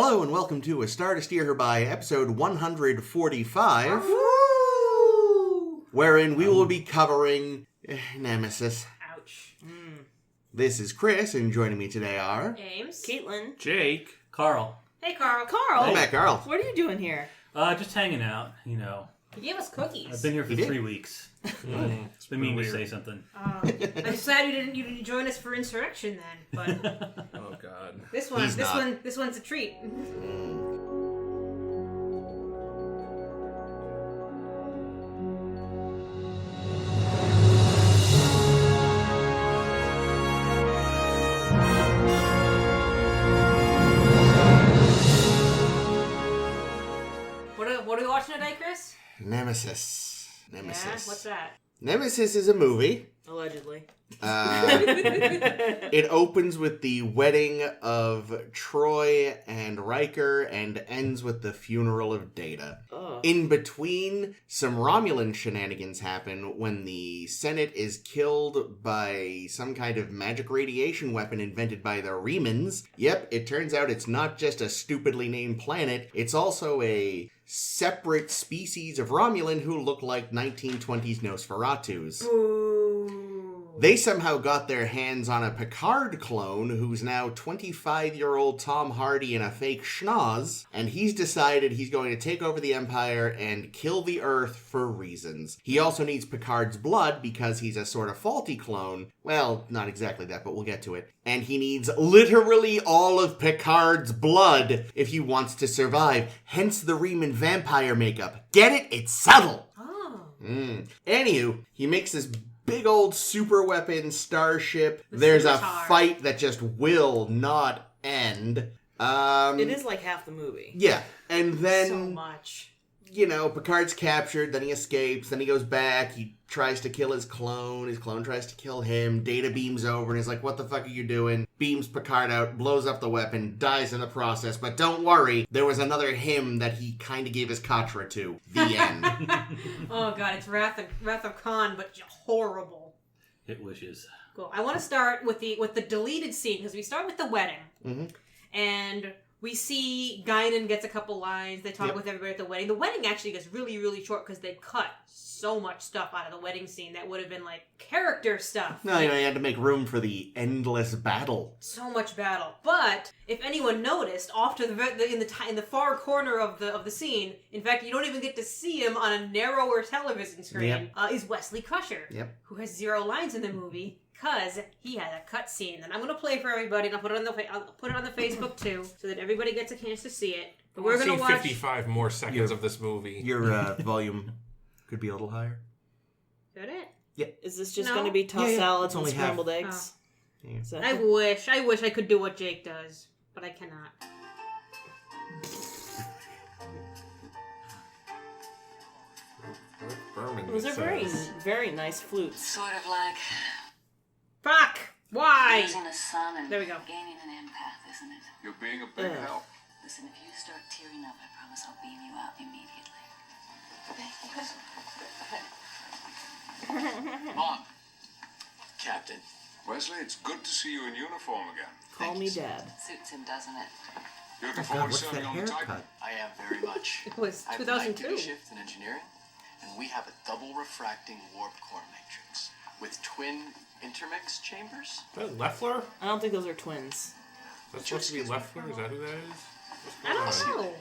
Hello and welcome to A Star to Steer Her By, episode 145, wherein we will be covering Nemesis. Ouch. This is Chris, and joining me today are... James. Caitlin. Jake. Carl. Hey, Carl. Welcome back, Carl. What are you doing here? Just hanging out, you know. You gave us cookies. I've been here for 3 weeks. It's been meaning to say something. I'm sad you didn't join us for Insurrection then, but Oh God. this one's a treat. What are we watching today, Chris? Nemesis. Yeah, what's that? Nemesis is a movie. Allegedly. It opens with the wedding of Troy and Riker and ends with the funeral of Data. Oh. In between, some Romulan shenanigans happen when the Senate is killed by some kind of magic radiation weapon invented by the Remans. Yep, it turns out it's not just a stupidly named planet, it's also a separate species of Romulan who look like 1920s Nosferatus. Ooh. They somehow got their hands on a Picard clone who's now 25-year-old Tom Hardy in a fake schnoz, and he's decided he's going to take over the Empire and kill the Earth for reasons. He also needs Picard's blood because he's a sort of faulty clone. Well, not exactly that, but we'll get to it. And he needs literally all of Picard's blood if he wants to survive. Hence the Reman vampire makeup. Get it? It's subtle. Oh. Anywho, he makes this big old super weapon starship. There's a fight that just will not end. It is like half the movie. Yeah. And then, So much. you know, Picard's captured, then he escapes, then he goes back, he tries to kill his clone tries to kill him, Data beams over and he's like, what the fuck are you doing? Beams Picard out, blows up the weapon, dies in the process, but don't worry, there was another him that he kind of gave his Katra to. The end. Oh god, it's Wrath of Khan, but horrible. It wishes. Cool. I want to start with the deleted scene because we start with the wedding, and we see Guinan gets a couple lines. They talk with everybody at the wedding. The wedding actually gets really, really short because they cut so much stuff out of the wedding scene that would have been like character stuff. No, you know, you had to make room for the endless battle. So much battle. But if anyone noticed, off to in the far corner of the scene, in fact, you don't even get to see him on a narrower television screen. Is Wesley Crusher, who has 0 lines in the movie. Because he had a cut scene, and I'm gonna play for everybody, and I'll put it on the Facebook too, so that everybody gets a chance to see it. But we're gonna watch 55 more seconds of this movie. Your volume could be a little higher. Did it? Yeah. Is this just going to be tossed salads and scrambled eggs? Yeah. Is that I wish I could do what Jake does, but I cannot. Those are very, very nice flutes. Sort of like Fuck! Why? losing a son and There we go. gaining an empath, isn't it? You're being a big help. Listen, if you start tearing up, I promise I'll beam you out immediately. On. Captain. Wesley, it's good to see you in uniform again. Call me Dad. Suits him, doesn't it? You're looking God, forward to what's that serving on the Titan. haircut? I am very much. It was I have a night 2002. duty shift in engineering, and we have a double refracting warp core matrix with twin intermix chambers. Is that Leffler? I don't think those are twins. That's supposed to be Leffler? Is that who that is? I don't know.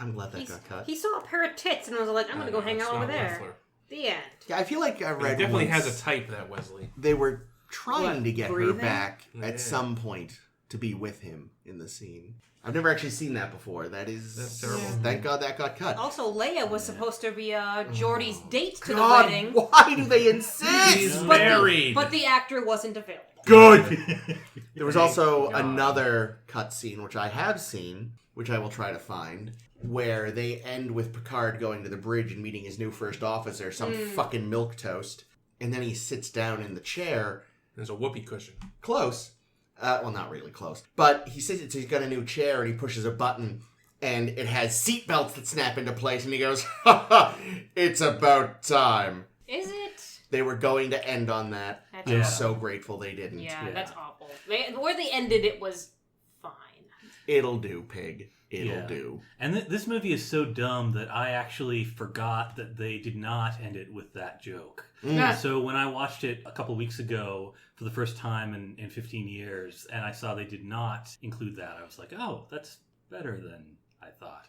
I'm glad that got cut. He saw a pair of tits and was like, I'm gonna go hang it's out over not there. Leffler. The end. Yeah, I feel like I read He definitely once has a type, that Wesley. they were trying What, to get her breathing? back Yeah. at some point to be with him in the scene. I've never actually seen that before. That's terrible. Thank God that got cut. Also, Leia was supposed to be Geordi's date to God, the wedding. why do they insist? He's But married. but the actor wasn't available. Good. There was Thank also God. another cutscene, which I have seen, which I will try to find, where they end with Picard going to the bridge and meeting his new first officer, some fucking milquetoast, and then he sits down in the chair. There's a whoopee cushion. Close. Well, not really close. But he sits, he's got a new chair, and he pushes a button, and it has seatbelts that snap into place, and he goes, ha ha, it's about time. Is it? They were going to end on that. That's I'm awful. so grateful they didn't. Yeah, that's awful. Where they ended it was fine. It'll do, pig. It'll do. And this movie is so dumb that I actually forgot that they did not end it with that joke. So when I watched it a couple weeks ago for the first time in 15 years, and I saw they did not include that, I was like, oh, that's better than I thought.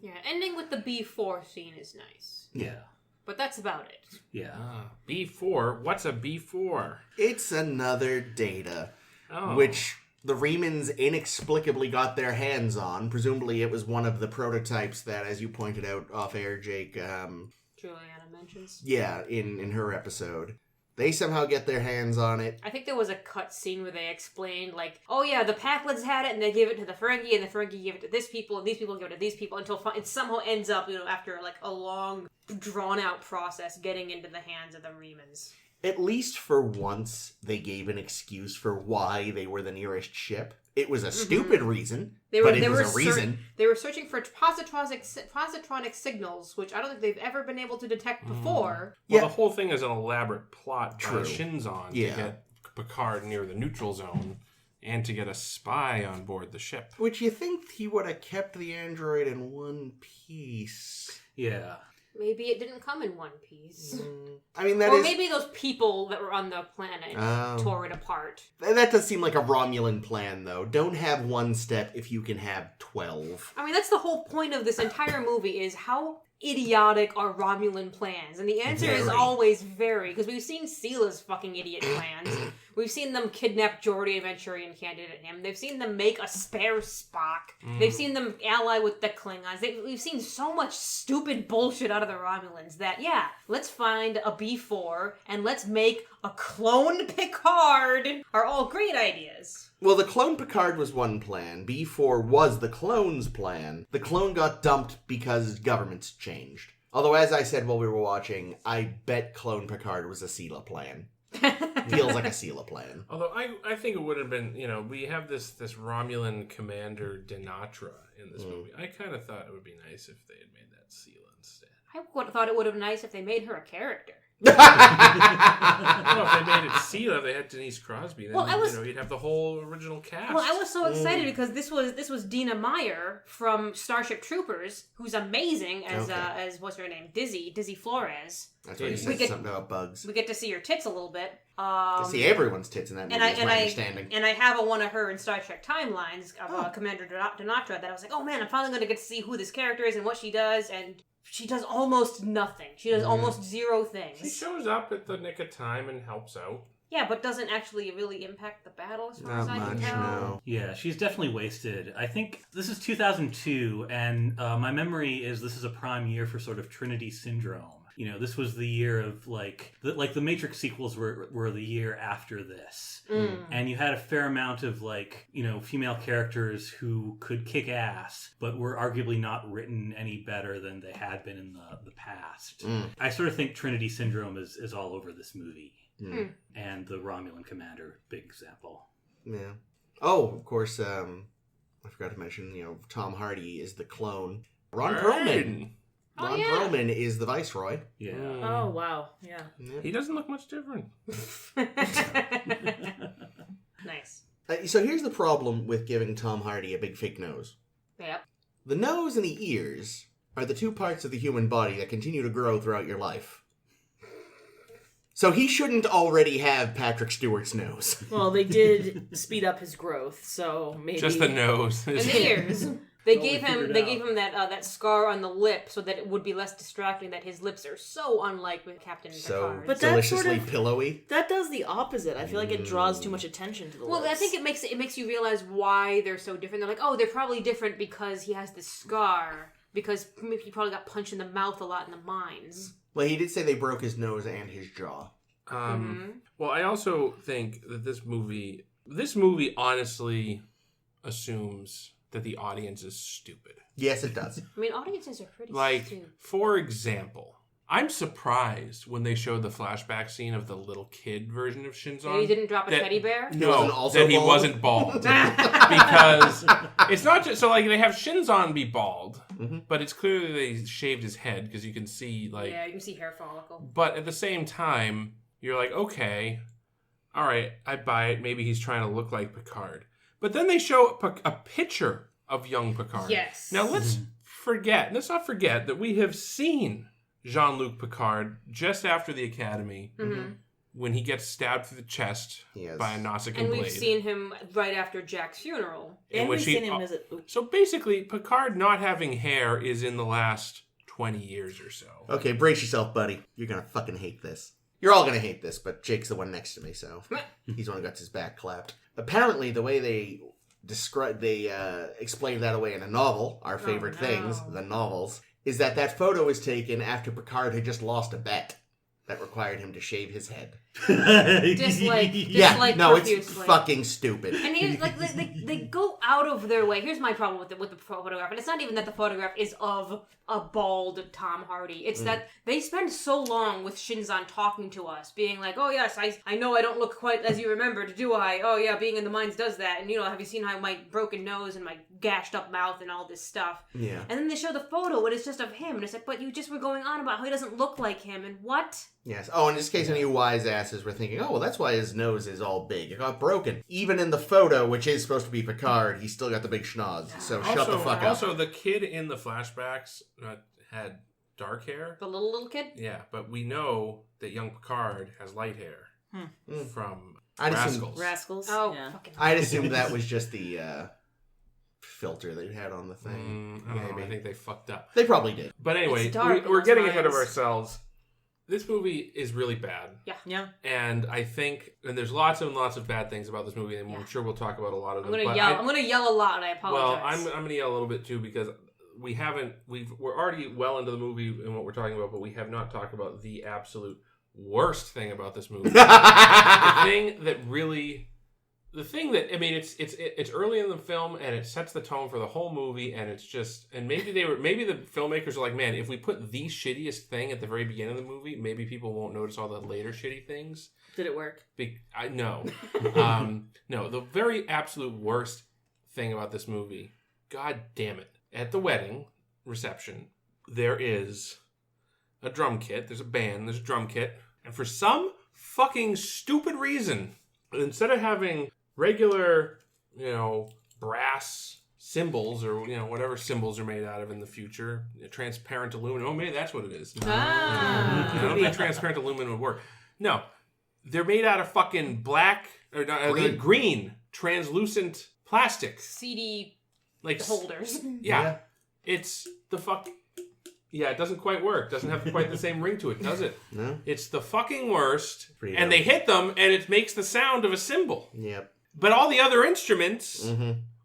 Yeah, ending with the B4 scene is nice. Yeah. But that's about it. Yeah. B4? What's a B4? It's another Data, which the Remans inexplicably got their hands on. Presumably it was one of the prototypes that, as you pointed out off air, Jake... Juliana mentions. Yeah, in her episode. They somehow get their hands on it. I think there was a cut scene where they explained, like, oh yeah, the Pakleds had it, and they gave it to the Ferengi, and the Ferengi gave it to this people, and these people give it to these people, until it somehow ends up, after, like, a long, drawn-out process, getting into the hands of the Remans. At least for once, they gave an excuse for why they were the nearest ship. It was a stupid reason, but it was a reason. They were searching for positronic signals, which I don't think they've ever been able to detect before. Well, the whole thing is an elaborate plot by True. Shinzon to get Picard near the neutral zone and to get a spy on board the ship. Which you think he would have kept the android in one piece. Yeah. Maybe it didn't come in one piece. I mean, maybe those people that were on the planet tore it apart. That does seem like a Romulan plan, though. Don't have one step if you can have 12. I mean, that's the whole point of this entire movie, is how idiotic are Romulan plans? And the answer is always very, because we've seen Seela's fucking idiot plans. We've seen them kidnap Geordi, a Manchurian candidate, him. They've seen them make a spare Spock. They've seen them ally with the Klingons. We've seen so much stupid bullshit out of the Romulans that, yeah, let's find a B4 and let's make a cloned Picard are all great ideas. Well, the clone Picard was one plan. B4 was the clone's plan. The clone got dumped because governments changed. Although, as I said while we were watching, I bet clone Picard was a Sela plan. Feels like a Sela plan. Although I think it would have been, we have this Romulan commander Denatra in this movie. I kind of thought it would be nice if they had made that Sela instead. I thought it would have been nice if they made her a character. Well, if they made it Sela, if they had Denise Crosby, then you'd have the whole original cast. Well, I was so excited because this was Dina Meyer from Starship Troopers, who's amazing as what's her name, Dizzy Flores. That's why you said something about bugs. We get to see her tits a little bit. To see everyone's tits in that movie, is my understanding. And I have one of her in Star Trek Timelines, Commander Denatra, that I was like, oh man, I'm finally going to get to see who this character is and what she does, and she does almost nothing. She does almost zero things. She shows up at the nick of time and helps out. Yeah, but doesn't actually really impact the battle as far as I can tell. No. Yeah, she's definitely wasted. I think this is 2002, and my memory is this is a prime year for sort of Trinity Syndrome. This was the year of, the Matrix sequels were the year after this. And you had a fair amount of, female characters who could kick ass, but were arguably not written any better than they had been in the past. I sort of think Trinity Syndrome is all over this movie. And the Romulan commander, big example. Yeah. Oh, of course, I forgot to mention, Tom Hardy is the clone. Ron Perlman is the Viceroy. Yeah. Oh, wow. Yeah. He doesn't look much different. Nice. So here's the problem with giving Tom Hardy a big fake nose. Yep. The nose and the ears are the two parts of the human body that continue to grow throughout your life. So he shouldn't already have Patrick Stewart's nose. Well, they did speed up his growth, so maybe just the nose and the ears. They gave him that scar on the lip so that it would be less distracting. That his lips are so unlike with Captain Picard. But deliciously pillowy. That does the opposite. I feel like it draws too much attention to the lips. Well, I think it makes you realize why they're so different. They're like, oh, they're probably different because he has this scar. Because he probably got punched in the mouth a lot in the mines. Well, he did say they broke his nose and his jaw. Well, I also think that this movie honestly assumes that the audience is stupid. Yes, it does. I mean, audiences are pretty stupid. For example, I'm surprised when they showed the flashback scene of the little kid version of Shinzon. He didn't drop a teddy bear? No, he wasn't bald. Because it's not just... So, they have Shinzon be bald, but it's clearly they shaved his head because you can see, Yeah, you can see hair follicle. But at the same time, you're like, okay, all right, I buy it. Maybe he's trying to look like Picard. But then they show a picture of young Picard. Yes. Now let's not forget that we have seen Jean-Luc Picard just after the Academy when he gets stabbed through the chest by a Nausicaa blade. And we've seen him right after Jack's funeral. And we've seen him as a... So basically, Picard not having hair is in the last 20 years or so. Okay, brace yourself, buddy. You're gonna fucking hate this. You're all gonna hate this, but Jake's the one next to me, so he's the one who got his back clapped. Apparently, the way they explain that away in a novel, our favorite things, the novels, is that photo was taken after Picard had just lost a bet that required him to shave his head. Dislike it's profusely. fucking stupid. And here's like they go out of their way. Here's my problem with the photograph, and it's not even that the photograph is of a bald Tom Hardy. It's that they spend so long with Shinzon talking to us, being like, "Oh yes, I know I don't look quite as you remembered, do I? Oh yeah, being in the mines does that. And have you seen how my broken nose and my gashed up mouth and all this stuff?" Yeah. And then they show the photo, and it's just of him, and it's like, but you just were going on about how he doesn't look like him, and what? Yes. Oh, in this case, any wise asses were thinking, oh, well, that's why his nose is all big. It got broken. Even in the photo, which is supposed to be Picard, he's still got the big schnoz. So shut the fuck up. Also, the kid in the flashbacks had dark hair. The little kid? Yeah, but we know that young Picard has light hair from Rascals. Rascals. Oh, yeah. fucking I'd assume that was just the filter they had on the thing. I don't know. I think they fucked up. They probably did. But anyway, It's dark we're in getting those ahead of mines. ourselves. This movie is really bad. Yeah. And I think, and there's lots and lots of bad things about this movie, and I'm sure we'll talk about a lot of them. I'm gonna yell a lot, and I apologize. Well, I'm gonna yell a little bit too because we're already well into the movie and what we're talking about, but we have not talked about the absolute worst thing about this movie. It's early in the film and it sets the tone for the whole movie, and it's just, and maybe the filmmakers are like, man, if we put the shittiest thing at the very beginning of the movie, maybe people won't notice all the later shitty things. Did it work? No. No, the very absolute worst thing about this movie, god damn it. At the wedding reception, there is a drum kit. There's a band. There's a drum kit. And for some fucking stupid reason, instead of having regular, brass cymbals or, whatever cymbals are made out of in the future, transparent aluminum. Oh, maybe that's what it is. I don't think transparent aluminum would work. No. They're made out of fucking black, or green translucent plastic. CD like holders. Yeah. It's the fuck. Yeah, it doesn't quite work. Doesn't have quite the same ring to it, does it? No. It's the fucking worst. And they hit them, and it makes the sound of a cymbal. Yep. But all the other instruments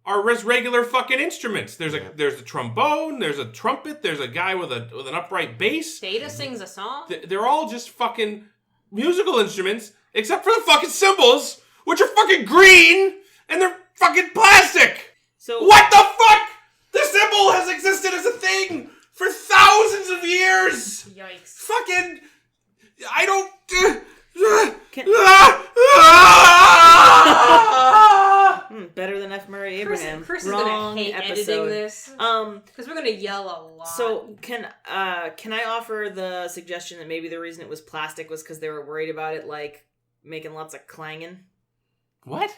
are as regular fucking instruments. There's a trombone, there's a trumpet, there's a guy with an upright bass. Data sings a song. They're all just fucking musical instruments, except for the fucking cymbals, which are fucking green, and they're fucking plastic. So what the fuck? The cymbal has existed as a thing for thousands of years. Yikes. Fucking, I don't. Better than F. Murray Abraham. Chris is gonna hate editing this. Because we're gonna yell a lot. So can I offer the suggestion that maybe the reason it was plastic was because they were worried about it making lots of clanging? What?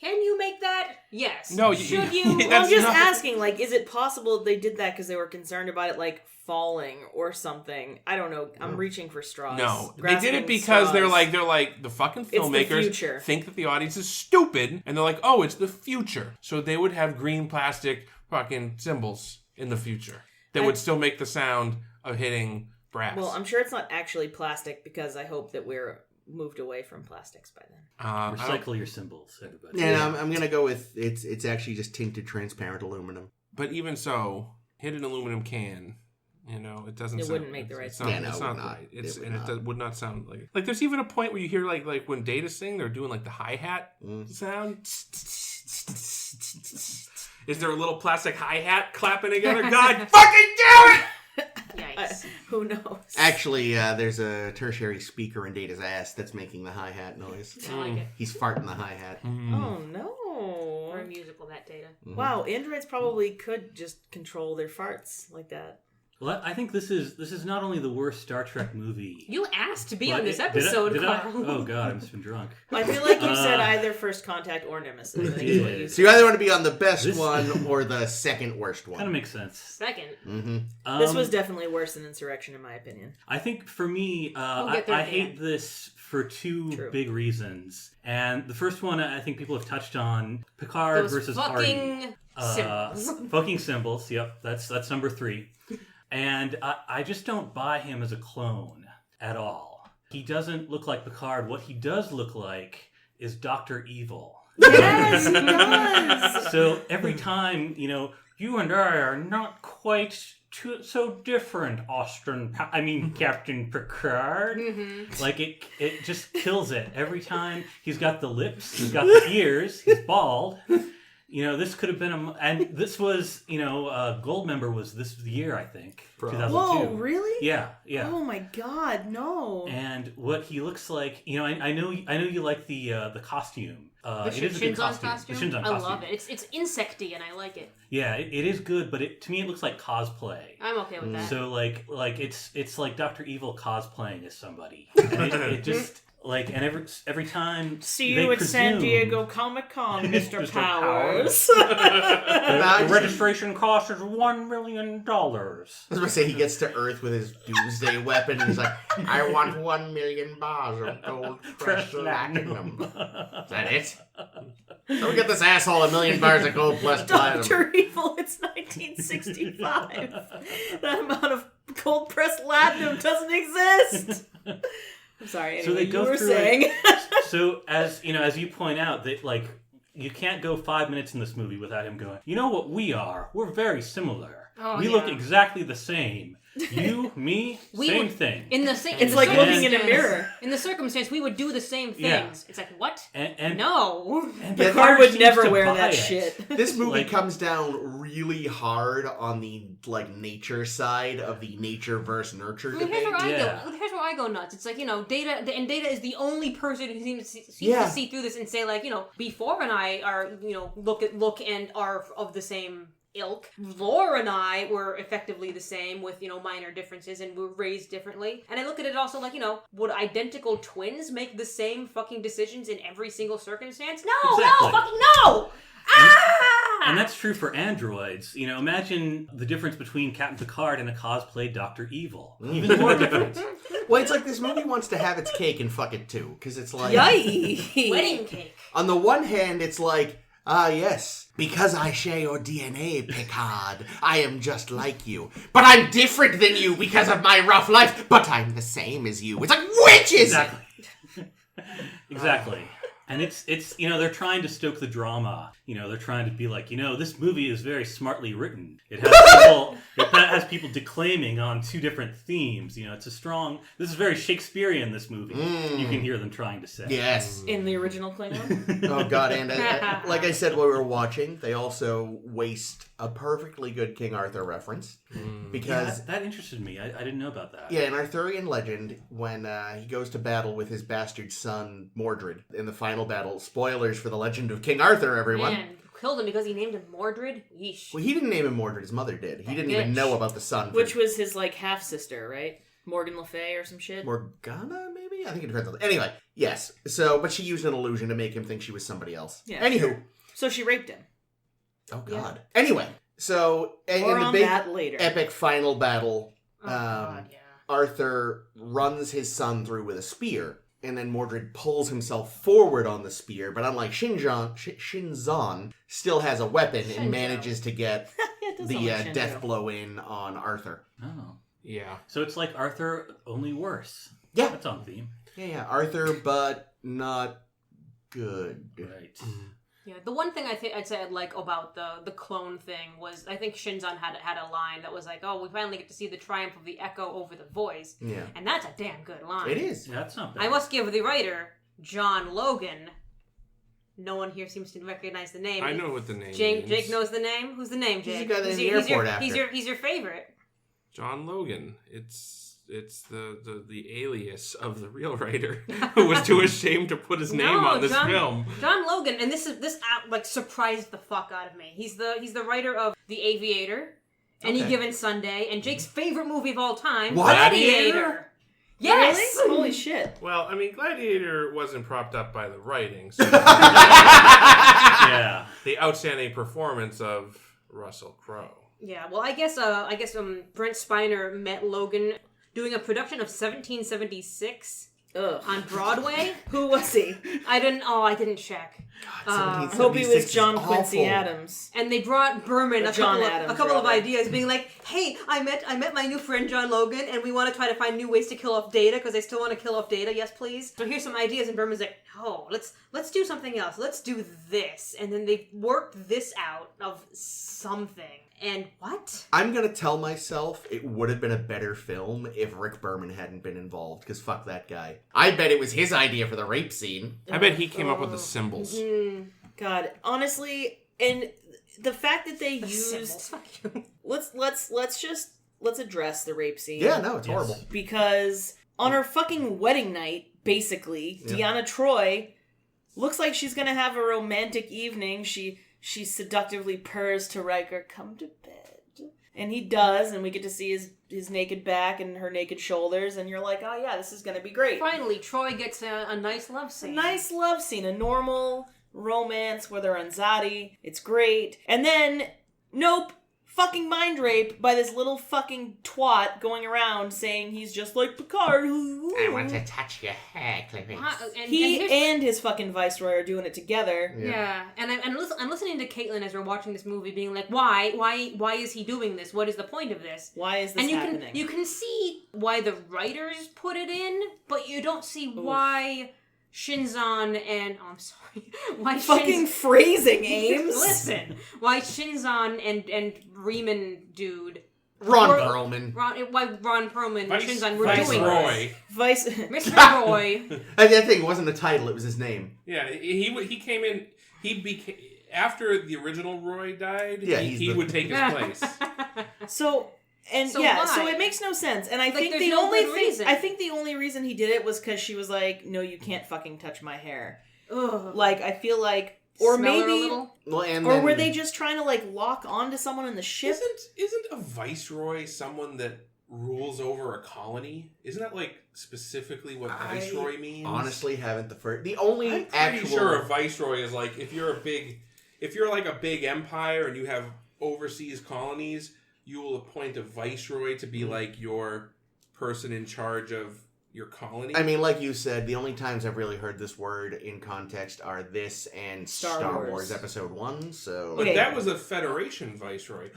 Can you make that? Yes. No, should you? I'm just asking, is it possible they did that because they were concerned about it, falling or something? I don't know. I'm reaching for straws. No, they did it because they're like the fucking filmmakers think that the audience is stupid, and they're like, oh, it's the future, so they would have green plastic fucking cymbals in the future that would still make the sound of hitting brass. Well, I'm sure it's not actually plastic because I hope that we're moved away from plastics by then. Recycle your symbols, everybody. Yeah, I'm gonna go with it's actually just tinted transparent aluminum. But even so, hit an aluminum can. It doesn't. It wouldn't make the right sound. sound. It's not right. It would not sound like. There's even a point where you hear like when Data sing, they're doing the hi-hat sound. Is there a little plastic hi-hat clapping together? God fucking damn it! Yikes. Who knows? Actually, there's a tertiary speaker in Data's ass that's making the hi-hat noise. I like it. He's farting the hi-hat. Oh, no. Very musical, that Data. Wow, androids probably could just control their farts like that. Well, I think this is not only the worst Star Trek movie. You asked to be But on this did I- episode, did I? Carl. Oh god, I'm just been drunk. I feel like you said either First Contact or Nemesis. I think is what you So said. you either want to be on the best This- one or the second worst one. Kind of makes sense. Second. Mm-hmm. This was definitely worse than Insurrection, in my opinion. I think for me, We'll get there I at the hate end. this for two True. big reasons. And the first one, I think people have touched on Picard Those versus Hardy. fucking symbols. Fucking symbols. Yep, that's number 3. And I just don't buy him as a clone at all. He doesn't look like Picard. What he does look like is Dr. Evil. Yes, he does! So every time, you and I are not quite so different, Captain Picard. Mm-hmm. Like, it just kills it. Every time he's got the lips, he's got the ears, he's bald. This could have been and this was, Goldmember was this year, I think, 2002. Whoa, really? Yeah. Oh my god, no. And what he looks like, I know you like the costume. The It is a good Shinzon's costume. The Shinzon I costume. love it. It's insecty and I like it. Yeah, it is good, but to me it looks like cosplay. I'm okay with that. So like it's like Dr. Evil cosplaying as somebody. And it just like, and every time See they you at San presume- Diego Comic-Con, Mr. Mr. Powers. The registration cost is $1 million. I was going to say, he gets to Earth with his doomsday weapon, and he's like, I want 1 million bars of gold pressed platinum. Is that it? So we get this asshole 1 million bars of gold plus platinum. Dr. Evil, it's 1965. That amount of cold pressed platinum doesn't exist. I'm sorry. So Anyway, they go you were through saying. So as you point out, that like you can't go 5 minutes in this movie without him going, you know what we are? We're very similar. Oh, we yeah. look exactly the same. You, me, same thing. In the same, It's like looking in a circumstance- mirror. In the circumstance, we would do the same things. Yeah. It's like, what? And No. And Picard Picard would seems never to wear buy that it. shit. This movie Like- comes down really hard on the nature side of the nature versus nurture I mean, debate. here's where I go nuts. It's like, Data, and Data is the only person who seems to see through this and say, like, B4 and I are, look and are of the same ilk. Lore and I were effectively the same with, minor differences and were raised differently. And I look at it also like, would identical twins make the same fucking decisions in every single circumstance? No, Exactly. no, fucking no! And that's true for androids. Imagine the difference between Captain Picard and a cosplay Dr. Evil. Even more difference. Well, it's like this movie wants to have its cake and fuck it too. Because it's like, Yikes. Wedding cake. on the one hand, it's like, yes, because I share your DNA, Picard, I am just like you. But I'm different than you because of my rough life, but I'm the same as you. It's like, which is it? Exactly. And it's they're trying to stoke the drama. They're trying to be like, this movie is very smartly written. It has people declaiming on 2 different themes. It's this is very Shakespearean, this movie. You can hear them trying to say. Yes. In the original Klingon? Oh, God. And like I said while we were watching, they also waste a perfectly good King Arthur reference. Because, that interested me. I didn't know about that. yeah, in Arthurian legend, when he goes to battle with his bastard son, Mordred, in the final battle, spoilers for the legend of King Arthur, everyone. Man, killed him because he named him Mordred? Yeesh. Well, he didn't name him Mordred, his mother did. He didn't even Bitch. know about the son. Which was his, half-sister, right? Morgan Le Fay or some shit? Morgana, maybe? I think it depends on... Anyway, yes. So, but she used an illusion to make him think she was somebody else. Yeah, Anywho. sure. So she raped him. Oh, God. Anyway, so in More the on big that later. epic final battle, Oh, God, yeah. Arthur runs his son through with a spear, and then Mordred pulls himself forward on the spear, but unlike Shinzon still has a weapon and manages to get Yeah, it does the sound like Shinzo. death blow in on Arthur. Oh. Yeah. So it's like Arthur, only worse. Yeah. That's on theme. Yeah, Arthur, but not good. Right. Yeah, the one thing I'd say I'd like about the clone thing was I think Shinzon had a line that was like, "Oh, we finally get to see the triumph of the echo over the voice," Yeah. and that's a damn good line. It is. Yeah, that's not bad. I must give the writer John Logan. No one here seems to recognize the name. I know what the name Jake means. knows the name. Who's the name, He's the Jake? guy that's in the he's your, airport after. He's your favorite. John Logan. It's the alias of the real writer who was too ashamed to put his name on this film. John Logan, and this surprised the fuck out of me. He's the writer of The Aviator Any Given Sunday, and Jake's favorite movie of all time, What? Gladiator. Yes! Really? Holy shit. Well, I mean, Gladiator wasn't propped up by the writing. So Yeah. the outstanding performance of Russell Crowe. Yeah, well, I guess Brent Spiner met Logan doing a production of 1776 on Broadway. Who was he? I didn't check. I hope he was John Quincy Adams. And they brought Berman a couple of ideas, being like, "Hey, I met my new friend John Logan, and we want to try to find new ways to kill off Data because they still want to kill off Data. Yes, please. So here's some ideas." And Berman's like, "No, let's do something else. Let's do this." And then they worked this out of something. And what? I'm gonna tell myself it would have been a better film if Rick Berman hadn't been involved, because fuck that guy. I bet it was his idea for the rape scene. I bet he came up with the symbols. God, honestly, and the fact that they used let's address the rape scene. Yeah, no, it's horrible. Because on her fucking wedding night, basically, Deanna Troi looks like she's gonna have a romantic evening. She seductively purrs to Riker, "Come to bed." And he does, and we get to see his naked back and her naked shoulders, and you're like, oh yeah, this is gonna be great. Finally, Troy gets a nice love scene. A nice love scene, a normal romance where they're on Zadi. It's great. And then, nope, fucking mind rape by this little fucking twat going around saying he's just like Picard. I want to touch your hair, Clippy. And his fucking viceroy are doing it together. Yeah, and I'm listening to Caitlin as we're watching this movie, being like, why is he doing this? What is the point of this? Why is this happening? You can see why the writers put it in, but you don't see why Shinzon and why fucking phrasing, Ames. Listen, why Shinzon and Riemann dude. Ron Perlman. Why Ron Perlman and Shinzon were doing Vice Mr. Roy. That thing wasn't the title; it was his name. Yeah, he came in. He became after the original Roy died. Yeah, he would take his place. So it makes no sense. And I think the only reason he did it was because she was like, "No, you can't fucking touch my hair." Ugh. Like, I feel like, or Smell maybe, her a little? Well, and or were they just trying to like lock onto someone in the ship? Isn't a viceroy someone that rules over a colony? Isn't that like specifically what viceroy means? Honestly, haven't the only I'm pretty sure a viceroy is like if you're like a big empire and you have overseas colonies, you will appoint a viceroy to be like your person in charge of your colony. I mean, like you said, the only times I've really heard this word in context are this and Star Wars Episode 1, so... But that was a Federation viceroy.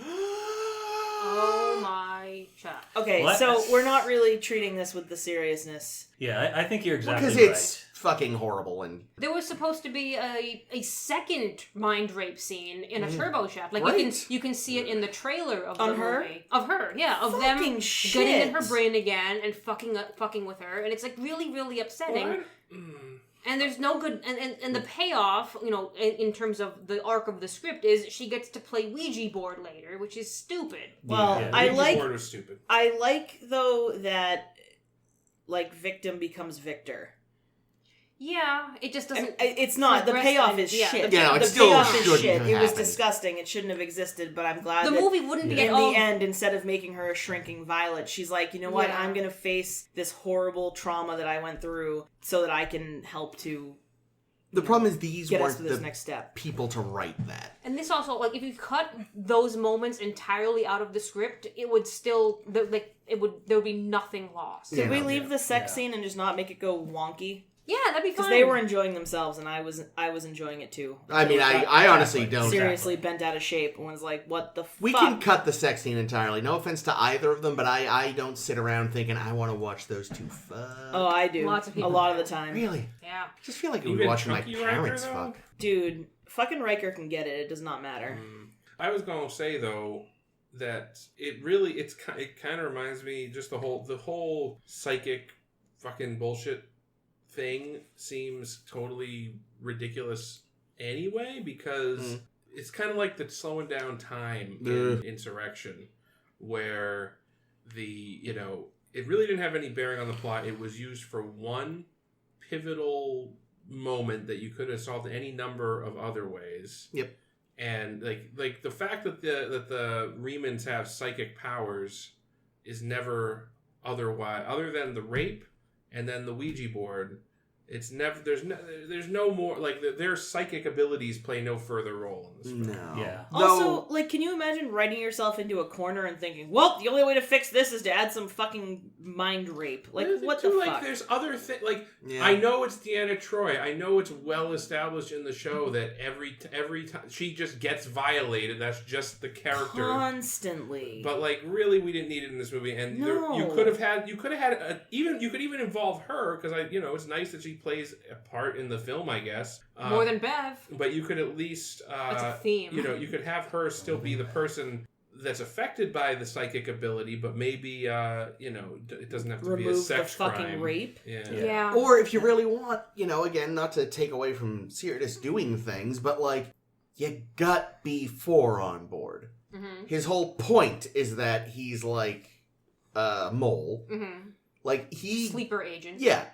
Oh my god. Okay, so we're not really treating this with the seriousness. Yeah, I think you're exactly right. Because it's fucking horrible. And there was supposed to be a second mind rape scene in a turbo shaft. Like you can see it in the trailer of the movie. Of her, yeah. Of fucking them shit. getting in her brain again and fucking with her. And it's like really, really upsetting. And there's no good... And the payoff, in terms of the arc of the script is she gets to play Ouija board later, which is stupid. Well, Ouija board was stupid. I like, though, that, like, victim becomes victor. Yeah, it just doesn't... It's not. The payoff is shit. The payoff is shit. It was disgusting. It shouldn't have existed, but I'm glad the movie wouldn't be in the end, instead of making her a shrinking violet, she's like, you know what? I'm going to face this horrible trauma that I went through so that I can help to... The problem is these weren't the next step. People to write that. And this also, like, if you cut those moments entirely out of the script, it would still, there would be nothing lost. Did we leave the sex scene and just not make it go wonky? Yeah, that'd be fun. Because they were enjoying themselves, and I was enjoying it too. I mean, I honestly don't. Seriously bent out of shape and was like, what the fuck? We can cut the sex scene entirely. No offense to either of them, but I don't sit around thinking, I want to watch those two fuck. Oh, I do. Lots of people a lot of the time. Really? Yeah. I just feel like I would watch my parents Riker, fuck. Dude, fucking Riker can get it. It does not matter. I was going to say, though, that it kind of reminds me, just the whole psychic fucking bullshit thing seems totally ridiculous anyway, because it's kind of like the slowing down time in Insurrection, where it really didn't have any bearing on the plot. It was used for one pivotal moment that you could have solved any number of other ways. Yep. And like the fact that the Remans have psychic powers is never other than the rape and then the Ouija board. It's never there's no more like their psychic abilities play no further role in this film. No. Yeah. Also, like, can you imagine writing yourself into a corner and thinking, well, the only way to fix this is to add some fucking mind rape? Like, what the fuck? Like, there's other things. Like, Yeah. I know it's Deanna Troi. I know it's well established in the show that every time she just gets violated, that's just the character. Constantly. But like, really, we didn't need it in this movie. And No. you could have had you could even involve her because it's nice that she plays a part in the film, I guess. More than Bev. But you could at least That's a theme. you could have her still be the person that's affected by the psychic ability, but maybe it doesn't have to be a sex the fucking crime. rape. Yeah. Or if you really want, again, not to take away from Sirius doing things, but like, you got B4 on board. Mm-hmm. His whole point is that he's like a mole. Mm-hmm. Like he Sleeper agent. Yeah.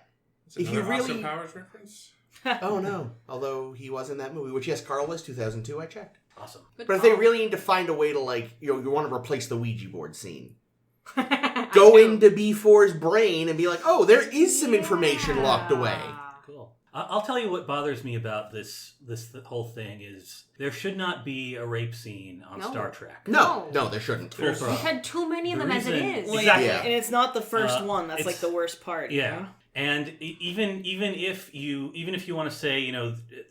Is it If you another Austin really- Powers reference? Oh no. Although he was in that movie, which yes, Carl was 2002. I checked. Awesome. But if they really need to find a way to like, you want to replace the Ouija board scene, I go do. into B4's brain and be like, oh, there is some information locked away. Cool. I'll tell you what bothers me about this whole thing is there should not be a rape scene on No. Star Trek. No, No. there shouldn't. Full We've throttle. had too many of The them as it reason- is. Well, Exactly. yeah, and it's not the first one. That's it's- like the worst part. you Yeah. know? And even if you want to say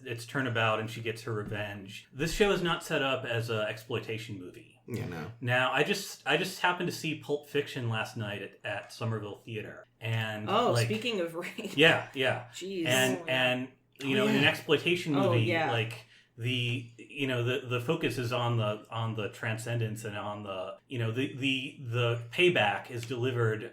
it's turnabout and she gets her revenge, this show is not set up as an exploitation movie. Yeah, no. Now I just happened to see Pulp Fiction last night at Somerville Theater, and Oh, speaking of rape. yeah, Jeez. and in an exploitation movie, yeah. like the focus is on the transcendence and on the payback is delivered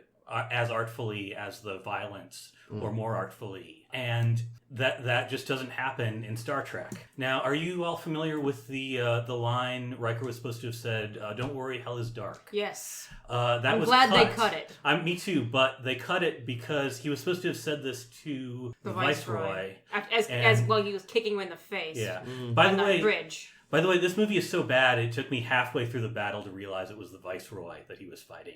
as artfully as the violence or more artfully, and that just doesn't happen in Star Trek. Now, are you all familiar with the line Riker was supposed to have said, "Don't worry, hell is dark"? Yes. That I'm was glad cut. they cut it. Me too, but they cut it because he was supposed to have said this to the Viceroy. As well, he was kicking him in the face. Yeah. On By the that way, bridge. this movie is so bad, it took me halfway through the battle to realize it was the Viceroy that he was fighting.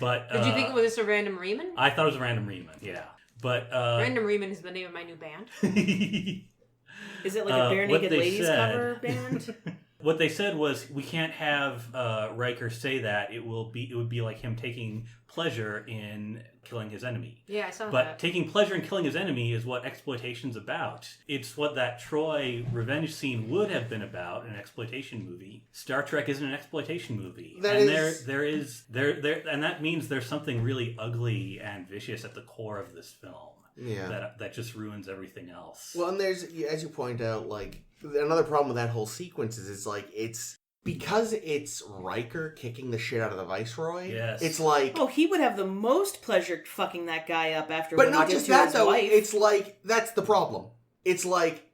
But Did you think it was just a random Riemann? I thought it was a random Riemann, yeah. But Random Riemann is the name of my new band. Is it like a Bare what Naked they Ladies said- cover band? What they said was, we can't have Riker say that. It would be like him taking pleasure in killing his enemy. Yeah, I saw But that. taking pleasure in killing his enemy is what exploitation's about. It's what that Troy revenge scene would have been about in an exploitation movie. Star Trek isn't an exploitation movie. And that means there's something really ugly and vicious at the core of this film. Yeah. That just ruins everything else. Well, and there's, as you point out, like, another problem with that whole sequence is it's because it's Riker kicking the shit out of the Viceroy. Yes. It's like... Oh, he would have the most pleasure fucking that guy up after But what not he did just to that, his though. wife. It's like, that's the problem. It's like...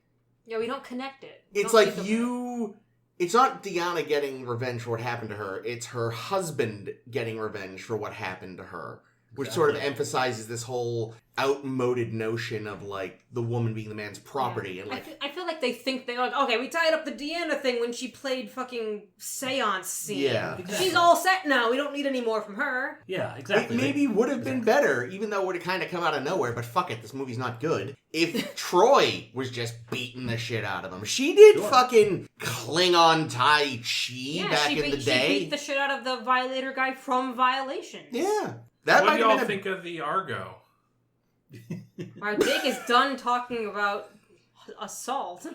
Yeah, we don't connect it. We It's don't like think of you... It's not Deanna getting revenge for what happened to her. It's her husband getting revenge for what happened to her. Which sort of emphasizes this whole outmoded notion of, like, the woman being the man's property. And like, I feel like they think they're like, okay, we tied up the Deanna thing when she played fucking seance scene. Yeah. She's all set now. We don't need any more from her. Yeah, it exactly. maybe would have been better, even though it would have kind of come out of nowhere, but fuck it, this movie's not good. If Troy was just beating the shit out of him. She did fucking Klingon Tai Chi back in the day. She beat the shit out of the Violator guy from Violations. Yeah. That What might do have y'all been think of the Argo? Wow, Jake is done talking about assault.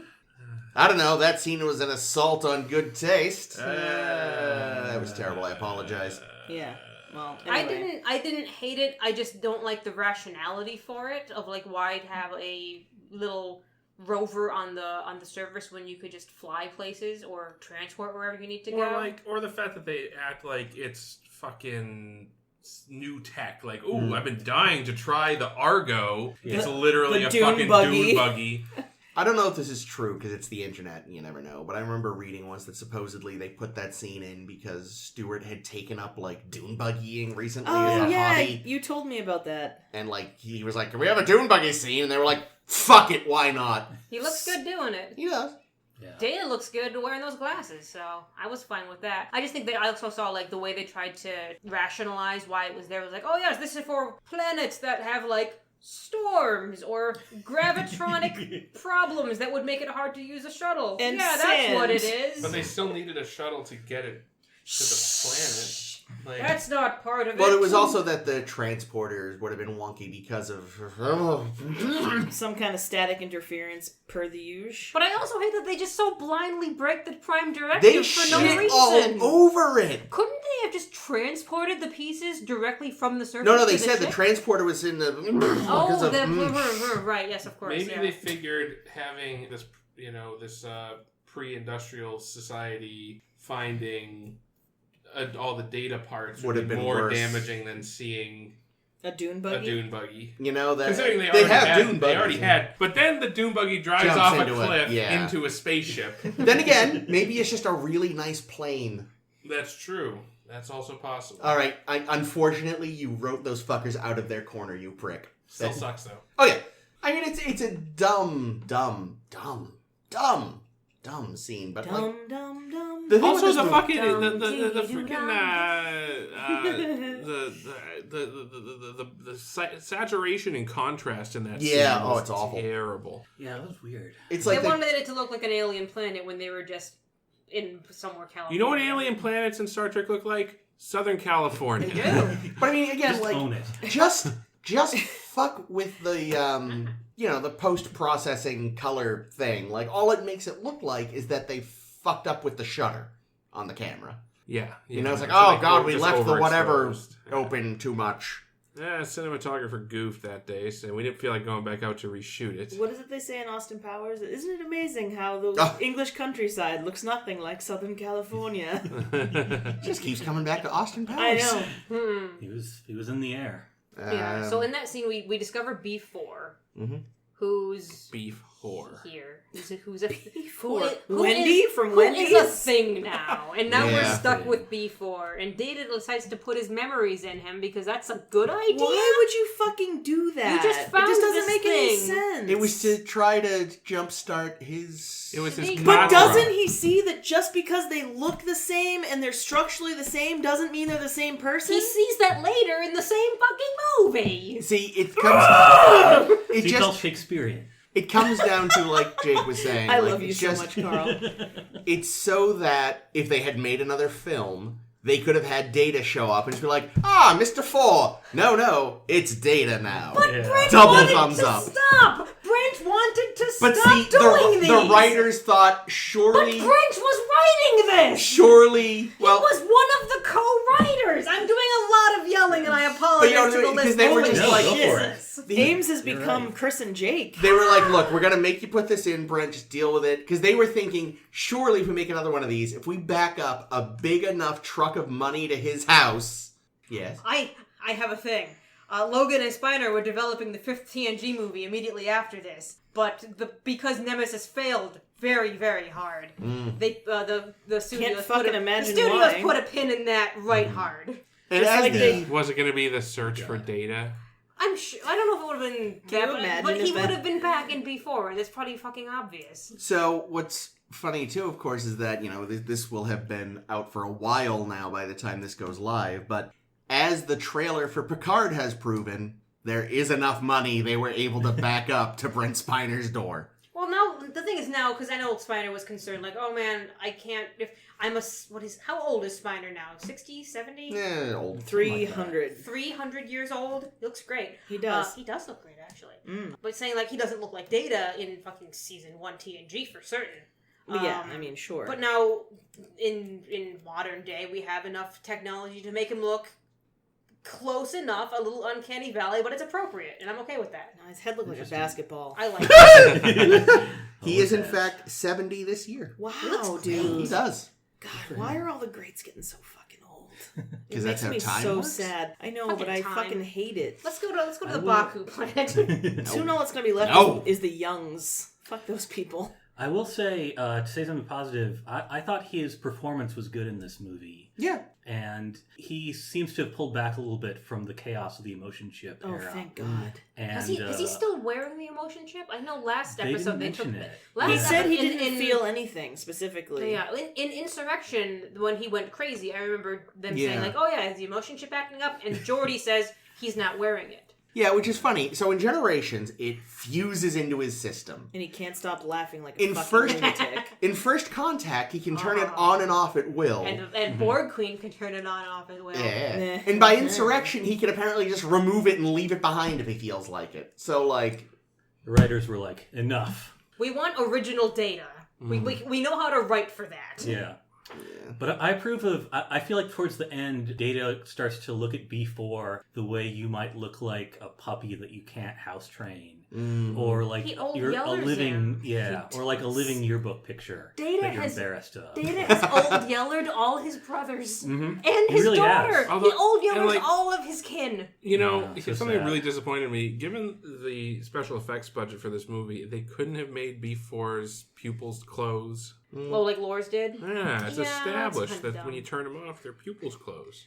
I don't know, that scene was an assault on good taste. That was terrible, I apologize. Yeah. Well, anyway. I didn't hate it. I just don't like the rationality for it of like why have a little rover on the surface when you could just fly places or transport wherever you need to go. Or the fact that they act like it's fucking new tech. Like, ooh, I've been dying to try the Argo. It's literally a dune fucking buggy. dune buggy. I don't know if this is true because it's the internet and you never know, but I remember reading once that supposedly they put that scene in because Stewart had taken up like dune buggying recently as Oh, a yeah, hobby. you told me about that. And like he was like, "Can we have a dune buggy scene?" And they were like, "Fuck it, why not?" He looks good doing it. He does. Yeah. Data looks good wearing those glasses, so I was fine with that. I just think that I also saw like the way they tried to rationalize why it was there. It was like, oh yes, this is for planets that have like storms or gravitronic problems that would make it hard to use a shuttle. And yeah, sand. that's what it is. But they still needed a shuttle to get it to the planet. Like, That's not part of it. Well, it was also that the transporters would have been wonky because of Some kind of static interference per the usual. But I also hate that they just so blindly break the prime directive they for no shit reason. all over it. Couldn't they have just transported the pieces directly from the surface? No, they to said the ship? transporter was in the. Oh, right, yes, of course. maybe yeah. they figured having this, this pre-industrial society finding all the data parts would have be been more worse. damaging than seeing A dune a buggy? dune buggy. You know that Considering they have had, dune buggies. They already had, but then the dune buggy drives Jumps off a into it, cliff yeah. into a spaceship. Then again, maybe it's just a really nice plane. That's true. That's also possible. All right. Unfortunately, you wrote those fuckers out of their corner, you prick. Still sucks though. Oh yeah. I mean, it's a dumb scene, but like. Dum dum. The thing Also, with the this fucking Dum, the dee, freaking the saturation and contrast in that Yeah, scene oh, was it's awful. terrible. Yeah, that was weird. It's They like wanted it to look like an alien planet when they were just in somewhere California. You know what alien planets in Star Trek look like? Southern California. But I mean, again, Just like own it. just fuck with the the post-processing color thing. Like all it makes it look like is that they fucked up with the shutter on the camera. Yeah. You know, it's like, So oh they god, were we just left the whatever overexposed. open too much. Yeah, cinematographer goofed that day, so we didn't feel like going back out to reshoot it. What is it they say in Austin Powers? Isn't it amazing how the English countryside looks nothing like Southern California? Just keeps coming back to Austin Powers. I know. He was in the air. Yeah. So in that scene, we discover B4, who's Beef whore. here. Who's a Wendy from Wendy's? Who is a thing now, and now we're Yeah. stuck with B4. And Data decides to put his memories in him because that's a good idea. Why would you fucking do that? You just found it just doesn't this make any thing. sense. It was to try to jumpstart his. It was his But But cadre. doesn't he see that just because they look the same and they're structurally the same doesn't mean they're the same person? He sees that later in the same fucking movie. See, it comes. It He felt just. Shakespearean. It comes down to like Jake was saying. I like, love you it's so just- much, Carl. It's so that if they had made another film, they could have had Data show up and just be like, Mr. Four. No, it's Data now. But Yeah. Brent Double wanted thumbs to up. stop. Brent wanted to But stop see, doing the these. writers thought But surely, Brent was writing this. surely, well, he was one of the co-writers. I'm doing a lot of yelling, and I apologize But, to the because listeners. they were Holy just No, like, go for shit. it. Ames has You're become right. Chris and Jake. they were like, look, we're gonna make you put this in, Brent. Just deal with it, because they were thinking, surely if we make another one of these, if we back up a big enough truck of money to his house, yes. I have a thing. Logan and Spiner were developing the 5th TNG movie immediately after this, but because Nemesis failed very, very hard, they the studios fucking imagine the studios why. put a pin in that right hard. And Just as like the- they- Was it going to be the search for Data? I'm sure. I don't know if it would have been Can that, you but imagine he if would that- have been back in B4, and it's probably fucking obvious. So what's funny too, of course, is that this will have been out for a while now by the time this goes live. But as the trailer for Picard has proven, there is enough money they were able to back up to Brent Spiner's door. Well, now the thing is now, because I know Spiner was concerned, like, oh man, I can't. If I'm a how old is Spiner now? 60, 70? Old 300. 300 years old. He looks great. He does. He does look great, actually. But saying like he doesn't look like Data in fucking season 1 TNG for certain. Yeah, I mean, sure. But now in modern day, we have enough technology to make him look close enough, a little uncanny valley, but it's appropriate, and I'm okay with that. No, his head looked like a basketball. I like it. He is in fact 70 this year. Wow, He dude. does. God, why are all the greats getting so fucking old? It 'Cause makes that's how me time so works? sad. I know, Fucking but I time. fucking hate it. Let's go to the Baku planet. Soon all that's gonna be left No. is the youngs. Fuck those people. I will say, to say something positive, I thought his performance was good in this movie. Yeah. And he seems to have pulled back a little bit from the chaos of the emotion chip era. Oh, thank God. And, Is he still wearing the emotion chip? I know last they episode didn't mention it. He said he in- didn't in- feel anything specifically. Yeah, in Insurrection, when he went crazy, I remember them saying, like, oh yeah, is the emotion chip acting up? And Geordi says he's not wearing it. Yeah, which is funny. So in Generations, it fuses into his system. And he can't stop laughing like a fucking lunatic. In First Contact, he can turn it on and off at will. And Borg Queen can turn it on and off as well. Yeah. And by Insurrection, he can apparently just remove it and leave it behind if he feels like it. So, like... The writers were like, enough. We want original data. We know how to write for that. Yeah. But I approve of... I feel like towards the end, Data starts to look at B4 the way you might look like a puppy that you can't house train. Or like you're a living... or like a living yearbook picture Data that you're has, embarrassed of. Data has old yellered all his brothers. And his really daughter. has. He old yellers all of his kin. You know, so something sad. really disappointed me. Given the special effects budget for this movie, they couldn't have made B4's pupils close. Oh, like Lors did? Yeah, it's established kinda that dumb. when you turn them off, their pupils close.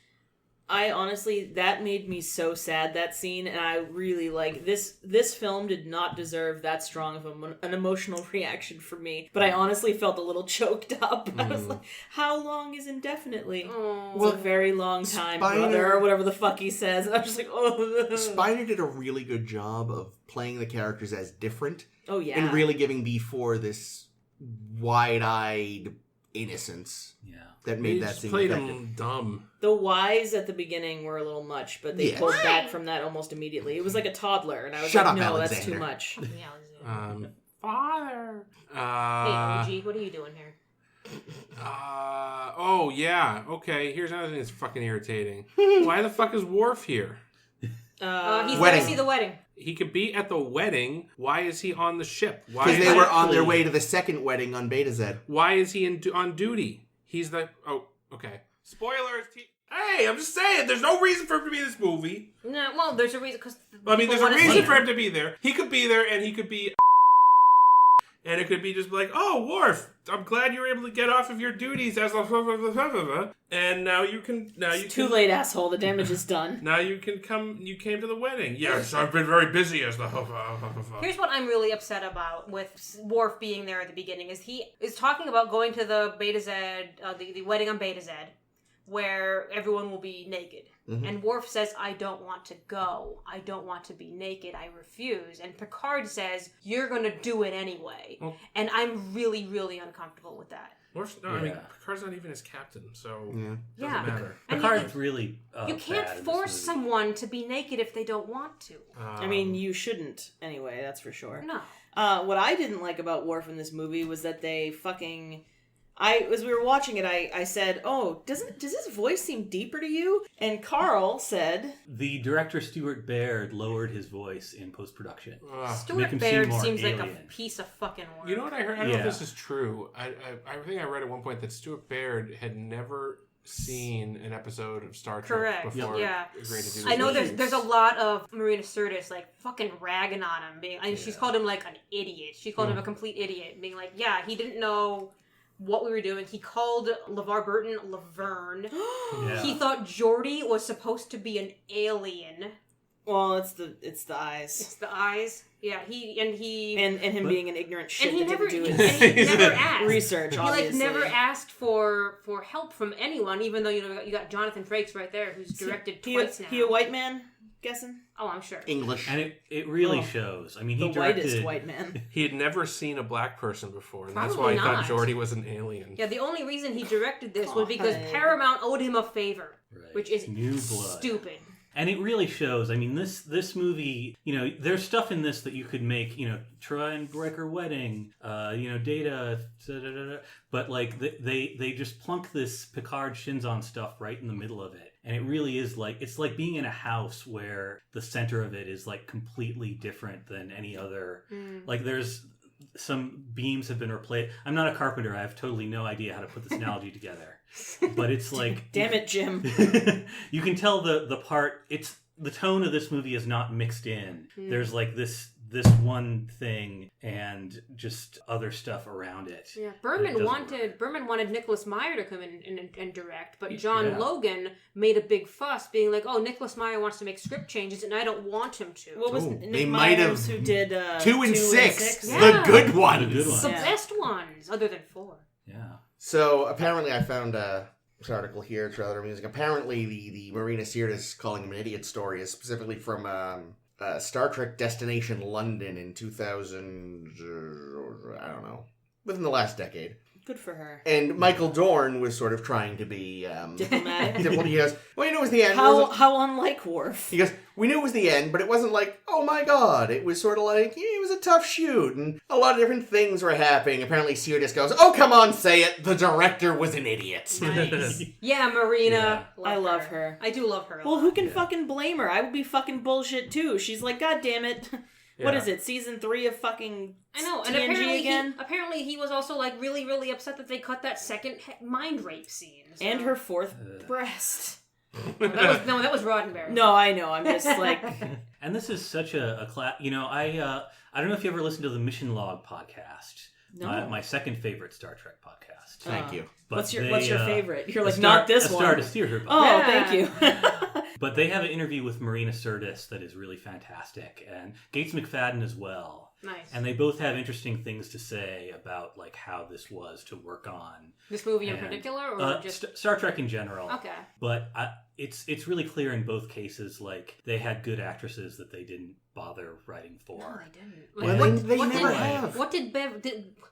I honestly, that made me so sad, that scene, and I really like this film did not deserve that strong of an emotional reaction from me, but I honestly felt a little choked up. I was like, how long is indefinitely? It's a very long time, brother, or whatever the fuck he says. And I was just like, oh. Spiner did a really good job of playing the characters as different. Oh, yeah. And really giving B4 this wide-eyed innocence. Yeah. That made They that just scene played effective. him dumb. The whys at the beginning were a little much, but they Yeah. pulled back from that almost immediately. It was like a toddler, and I was Shut like, up, no, that's Alexander. too much. Father. Hey, OG, what are you doing here? Oh, yeah. Okay, here's another thing that's fucking irritating. Why the fuck is Worf here? He's there Wedding. to see the wedding. He could be at the wedding. Why is he on the ship? Why Because is they he were on their actually- way to the second wedding on Beta Z. Why is he on duty? He's the... Oh, okay. Spoilers. Hey, I'm just saying, there's no reason for him to be in this movie. No, well, there's a reason, because... I mean, there's a reason for him to be there. He could be there, and he could be... And it could be just like, oh, Worf, I'm glad you were able to get off of your duties as a... And now you can... Too late, asshole. The damage is done. Now you can come... You came to the wedding. Yes, I've been very busy as the... Here's what I'm really upset about with Worf being there at the beginning, is he is talking about going to the Beta Z, the wedding on Beta Z, where everyone will be naked. Mm-hmm. And Worf says, I don't want to go. I don't want to be naked. I refuse. And Picard says, you're going to do it anyway. Well, and I'm really, really uncomfortable with that. Worf's, no, I mean, Picard's not even his captain, so... Yeah. Doesn't matter. And Picard's really you can't bad in this force movie. someone to be naked if they don't want to. I mean, you shouldn't, anyway, that's for sure. No. What I didn't like about Worf in this movie was that they fucking... as we were watching it, I said, oh, does his voice seem deeper to you? And Carl said... The director, Stuart Baird, lowered his voice in post-production. Stuart him Baird seem more seems like a alien. piece of fucking work. You know what I heard? I don't know if Yeah. this is true. I think I read at one point that Stuart Baird had never seen an episode of Star Trek Correct. before Yeah. agreed to do I know this. there's a lot of Marina Sirtis like fucking ragging on him, she's called him like an idiot. She called him a complete idiot, being like, yeah, he didn't know what we were doing. He called LeVar Burton Laverne. Yeah. He thought Geordi was supposed to be an alien. Well, it's the eyes. It's the eyes. Yeah, he And him being an ignorant shit and he that never didn't do and he his never asked research, He obviously. never asked for help from anyone, even though you got Jonathan Frakes right there, who's directed twice now. He a white man, guessing? Oh, I'm sure. English. And it really shows. I mean, he The directed... whitest white man. He had never seen a black person before, and that's why Probably he thought not. Geordi was an alien. Yeah, the only reason he directed this was because God. Paramount owed him a favor, Right. which is New blood. stupid. And it really shows. I mean, this movie, there's stuff in this that you could make, try and break her wedding, Data, but like they just plunk this Picard Shinzon stuff right in the middle of it. And it really is like, it's like being in a house where the center of it is like completely different than any other. Like there's some beams have been replaced. I'm not a carpenter. I have totally no idea how to put this analogy together. But it's like... Damn it, Jim. You can tell the part... The tone of this movie is not mixed in. There's like this this one thing and just other stuff around it. Yeah, It Berman doesn't wanted Nicholas Meyer to come in and direct, but John Yeah. Logan made a big fuss, being like, "Oh, Nicholas Meyer wants to make script changes, and I don't want him to." What was Ooh, Nick they might Myers have who did 2 and 6, Yeah. the good ones. The good ones. The Yeah. best ones, other than 4. Yeah. So apparently, I found this article here. Trailer Music. Apparently, the Marina Sirtis calling him an idiot story is specifically from Star Trek Destination London in 2000. I don't know, within the last decade. Good for her. And Michael Dorn was sort of trying to be Diplomatic. He goes, well, you know, it was the end. How unlike Worf. He goes, we knew it was the end, but it wasn't like, oh my god. It was sort of like, yeah, it was a tough shoot, and a lot of different things were happening. Apparently, Sirtis goes, oh, come on, say it. The director was an idiot. Nice. Yeah, Marina. Yeah. I love her. I do love her. Well, who can fucking blame her? I would be fucking bullshit too. She's like, God damn it. What Yeah. is it? Season 3 of fucking I know, and TNG again? apparently he was also like really, really upset that they cut that second mind rape scene. So. And her 4th breast. that was Roddenberry. No, I know. I'm just like, And this is such a class. You know, I don't know if you ever listened to the Mission Log podcast. No. My second favorite Star Trek podcast. Thank you. But what's your they, favorite? You're A like, Star- not this a one. Star to Steer Her podcast. Oh, Yeah. thank you. But they have an interview with Marina Sirtis that is really fantastic, and Gates McFadden as well. Nice. And they both have interesting things to say about like how this was to work on. This movie in And, particular, or just Star Trek in general. okay? But it's really clear in both cases, like they had good actresses that they didn't bother writing for. No, I didn't. Well, they what never did, have. What did Bev?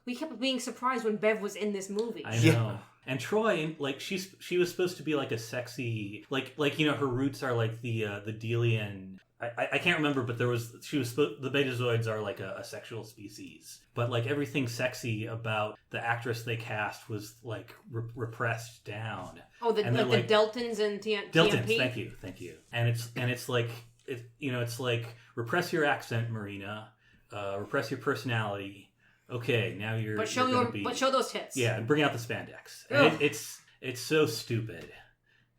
We kept being surprised when Bev was in this movie. I know. And Troy, like she was supposed to be like a sexy, like you know, her roots are like the Delian. I can't remember, but the Betazoids are like a sexual species. But like everything sexy about the actress they cast was like repressed down. Oh, the And then, the Deltons and TMP. Deltons, thank you. And it's like it's like repress your accent, Marina. Repress your personality. Okay, now you're. But show those tits. Yeah, and bring out the spandex. And it's so stupid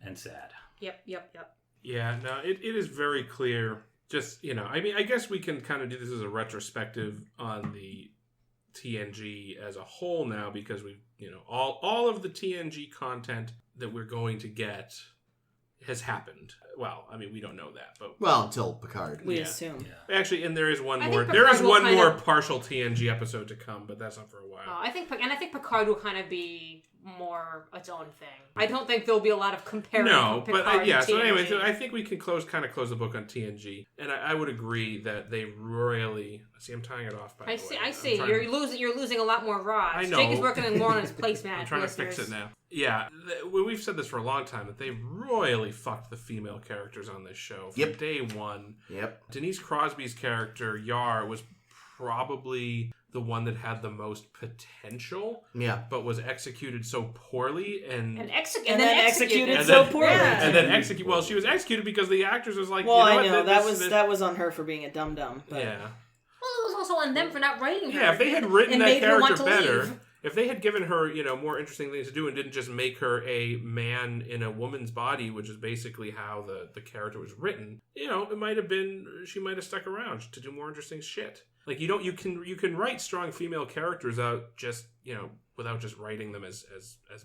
and sad. Yep. Yeah, no, it is very clear. Just, you know, I mean, I guess we can kind of do this as a retrospective on the TNG as a whole now, because we've, you know, all of the TNG content that we're going to get has happened. Well, I mean, we don't know that, but Well, until Picard. We Yeah. assume. Yeah. actually, and there is one I more. think There is Picard will one kind more of- partial TNG episode to come, but that's not for a while. I think Picard will kind of be more its own thing. I don't think there'll be a lot of comparing. No, Picard but to so anyway, TNG. so I think we can close the book on TNG, and I would agree that they royally. See, I'm tying it off. By the way, I see. I'm You're losing a lot more rods. I know. Jake is working more on his placemat. I'm trying to fix it now. Yeah, we've said this for a long time, that they royally fucked the female characters on this show from day one. Yep. Denise Crosby's character Yar was probably the one that had the most potential, Yeah. but was executed so poorly and And And then executed And so then- poorly. Yeah. and then execute. Well, she was executed because the actress was like, Well, you know I what, know this- that was on her for being a dum dum. yeah. Well, it was also on them for not writing her. Yeah, if they had written and that made her want character to better, leave. if they had given her, you know, more interesting things to do and didn't just make her a man in a woman's body, which is basically how the character was written, you know, it might have been, she might have stuck around to do more interesting shit. Like, you can write strong female characters out just, you know, without just writing them as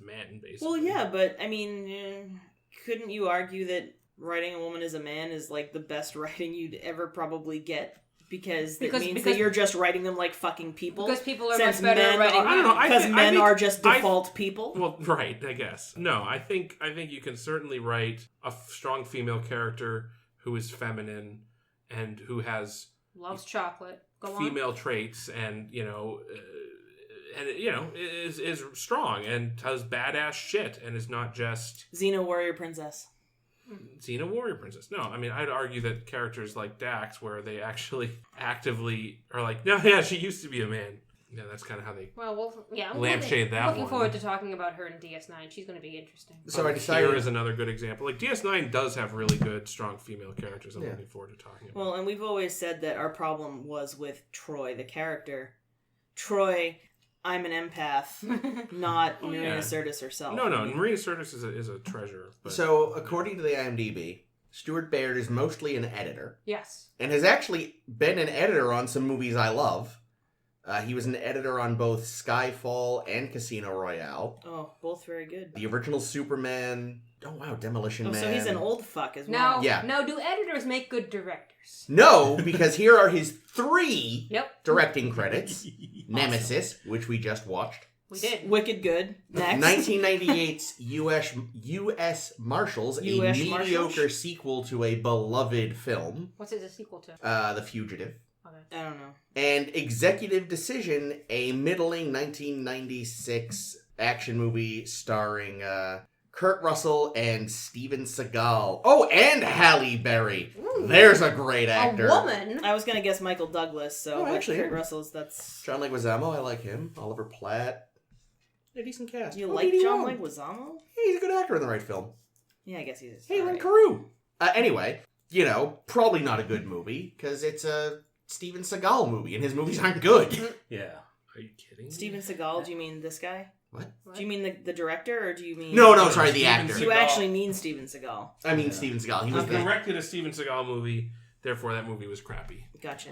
men, basically. Well, yeah, but I mean, couldn't you argue that writing a woman as a man is like the best writing you'd ever probably get? Because that you're just writing them like fucking people. Because people are Since much better at men writing. are- I don't know. Because men think- are just default people. Well, right, I guess. No, I think you can certainly write a strong female character who is feminine and who has Loves chocolate. Go on. female traits, and you know, is strong and does badass shit, and is not just Xena Warrior Princess. Xena Warrior Princess. No, I mean, I'd argue that characters like Dax, where they actually actively are like, no, yeah, she used to be a man. Yeah, that's kind of how they. I'm lampshade that looking one. forward to talking about her in DS9. She's going to be interesting. So I decided. Here is another good example. Like DS9 does have really good, strong female characters. I'm looking forward to talking about. Well, and we've always said that our problem was with Troy, the character. Troy, I'm an empath, not Marina Sirtis herself. No, Marina Sirtis is a treasure. But, So according to the IMDb, Stuart Baird is mostly an editor. Yes. And has actually been an editor on some movies I love. He was an editor on both Skyfall and Casino Royale. Oh, both very good. The original Superman. Oh, wow, Demolition Man. So he's an old fuck as well. Now, do editors make good directors? No, because here are his 3 Yep. directing credits. Nemesis, which we just watched. We did. Wicked good. Next. 1998's U.S. Marshals, US a mediocre Marshals? sequel to a beloved film. What's it a sequel to? The Fugitive. Okay. I don't know. And Executive Decision, a middling 1996 action movie starring Kurt Russell and Steven Seagal. Oh, and Halle Berry. Ooh. There's a great actor. A woman? I was gonna guess Michael Douglas, so actually, Kurt Russell's, that's... John Leguizamo, I like him. Oliver Platt. A decent cast. You Oh, like Dee Dee John Wong. Leguizamo? Yeah, he's a good actor in the right film. Yeah, I guess he's... Hey, Lynn alright. Carew. Anyway, probably not a good movie, because it's a Steven Seagal movie, and his movies aren't good. Yeah. Are you kidding? Steven Seagal, do you mean this guy? What? Do you mean the director, or do you mean... No, sorry, the Steven actor. You Seagal. actually mean Steven Seagal. I mean Steven Seagal. He was He the... directed a Steven Seagal movie, therefore that movie was crappy. Gotcha.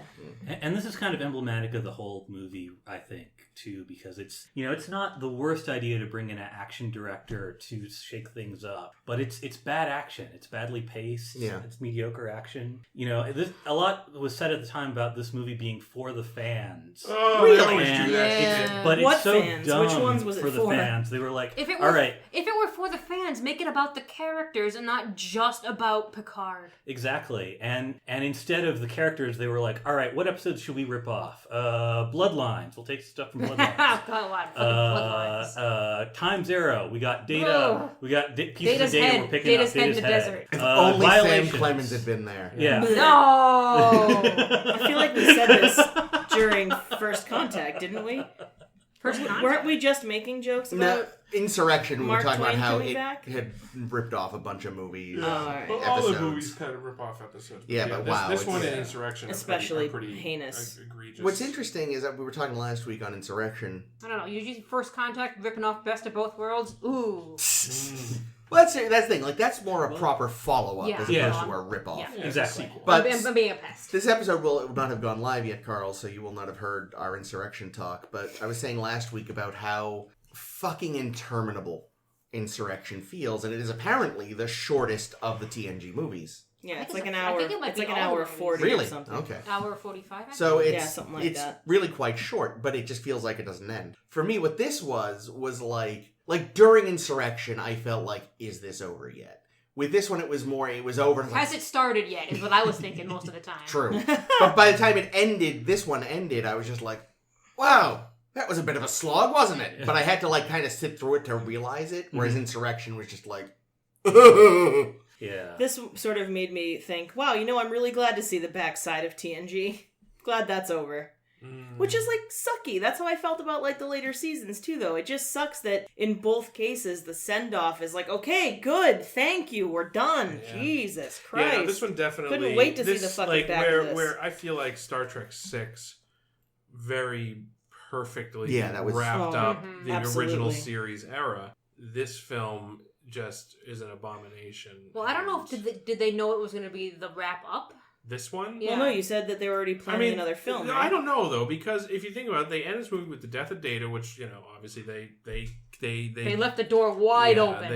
And this is kind of emblematic of the whole movie, I think, too, because it's not the worst idea to bring in an action director to shake things up, but it's bad action. It's badly paced. Yeah. It's mediocre action. A lot was said at the time about this movie being for the fans. Oh, Really? they always And do that Yeah. shit. but What it's so fans? dumb Which ones was it for the for? fans. They were like, If it all were, right, if it were for the fans, make it about the characters and not just about Picard. exactly. And instead of the characters, they were like, all right, what episodes should we rip off? Bloodlines. We'll take stuff from Bloodlines. Got a lot of fucking bloodlines. Time Zero. We got Data. Ugh. We got pieces Data's of Data. head. We're picking Data's up head in Data's the head. desert. If only Sam Violations. Clemens had been there. Yeah. No! I feel like we said this during First Contact, didn't we? First Contact. Weren't we just making jokes No, about... Insurrection, we were Mark talking about Twain how coming it back? had ripped off a bunch of movies. Oh, all right. Well, all the Episodes. movies kind of rip off episodes. Yeah, but wow, This it's- one and yeah. Insurrection Especially are pretty heinous. egregious. What's interesting is that we were talking last week on Insurrection. I don't know. Usually First Contact ripping off Best of Both Worlds. Ooh. Well, that's the thing. Like, that's more a proper follow-up Yeah. as Yeah. opposed to a rip-off. Yeah. Yeah, it's Exactly. a sequel. But I'm being a pest. this episode will not have gone live yet, Carl, so you will not have heard our Insurrection talk. But I was saying last week about how fucking interminable Insurrection feels, and it is apparently the shortest of the TNG movies. Yeah, it's I like think an I hour. think it might It's be like an all hour of them. 40 Really? or something. Okay. Hour 45. So it's Yeah, something like that. really quite short, but it just feels like it doesn't end. For me, what this was like during Insurrection, I felt like, is this over yet? With this one, it was over. And Has it started yet? Is what I was thinking most of the time. True. But by the time this one ended, I was just like, wow, that was a bit of a slog, wasn't it? But I had to kind of sit through it to realize it, whereas Insurrection was just like, Yeah. This sort of made me think, wow, I'm really glad to see the backside of TNG. Glad that's over. Which is sucky. That's how I felt about the later seasons too, though. It just sucks that in both cases the send-off is okay, good, thank you, we're done. Yeah. Jesus Christ. Yeah, no, this one definitely. Couldn't wait to see the fucking back of this. Where I feel like Star Trek VI very perfectly Yeah, that was- wrapped up the Absolutely. original series era. This film just is an abomination. Well, I don't know if did they know it was going to be the wrap up? This one? Yeah. Well, no, you said that they were already planning another film, right? I don't know though, because if you think about it, they end this movie with the death of Data, which obviously they left the door wide open.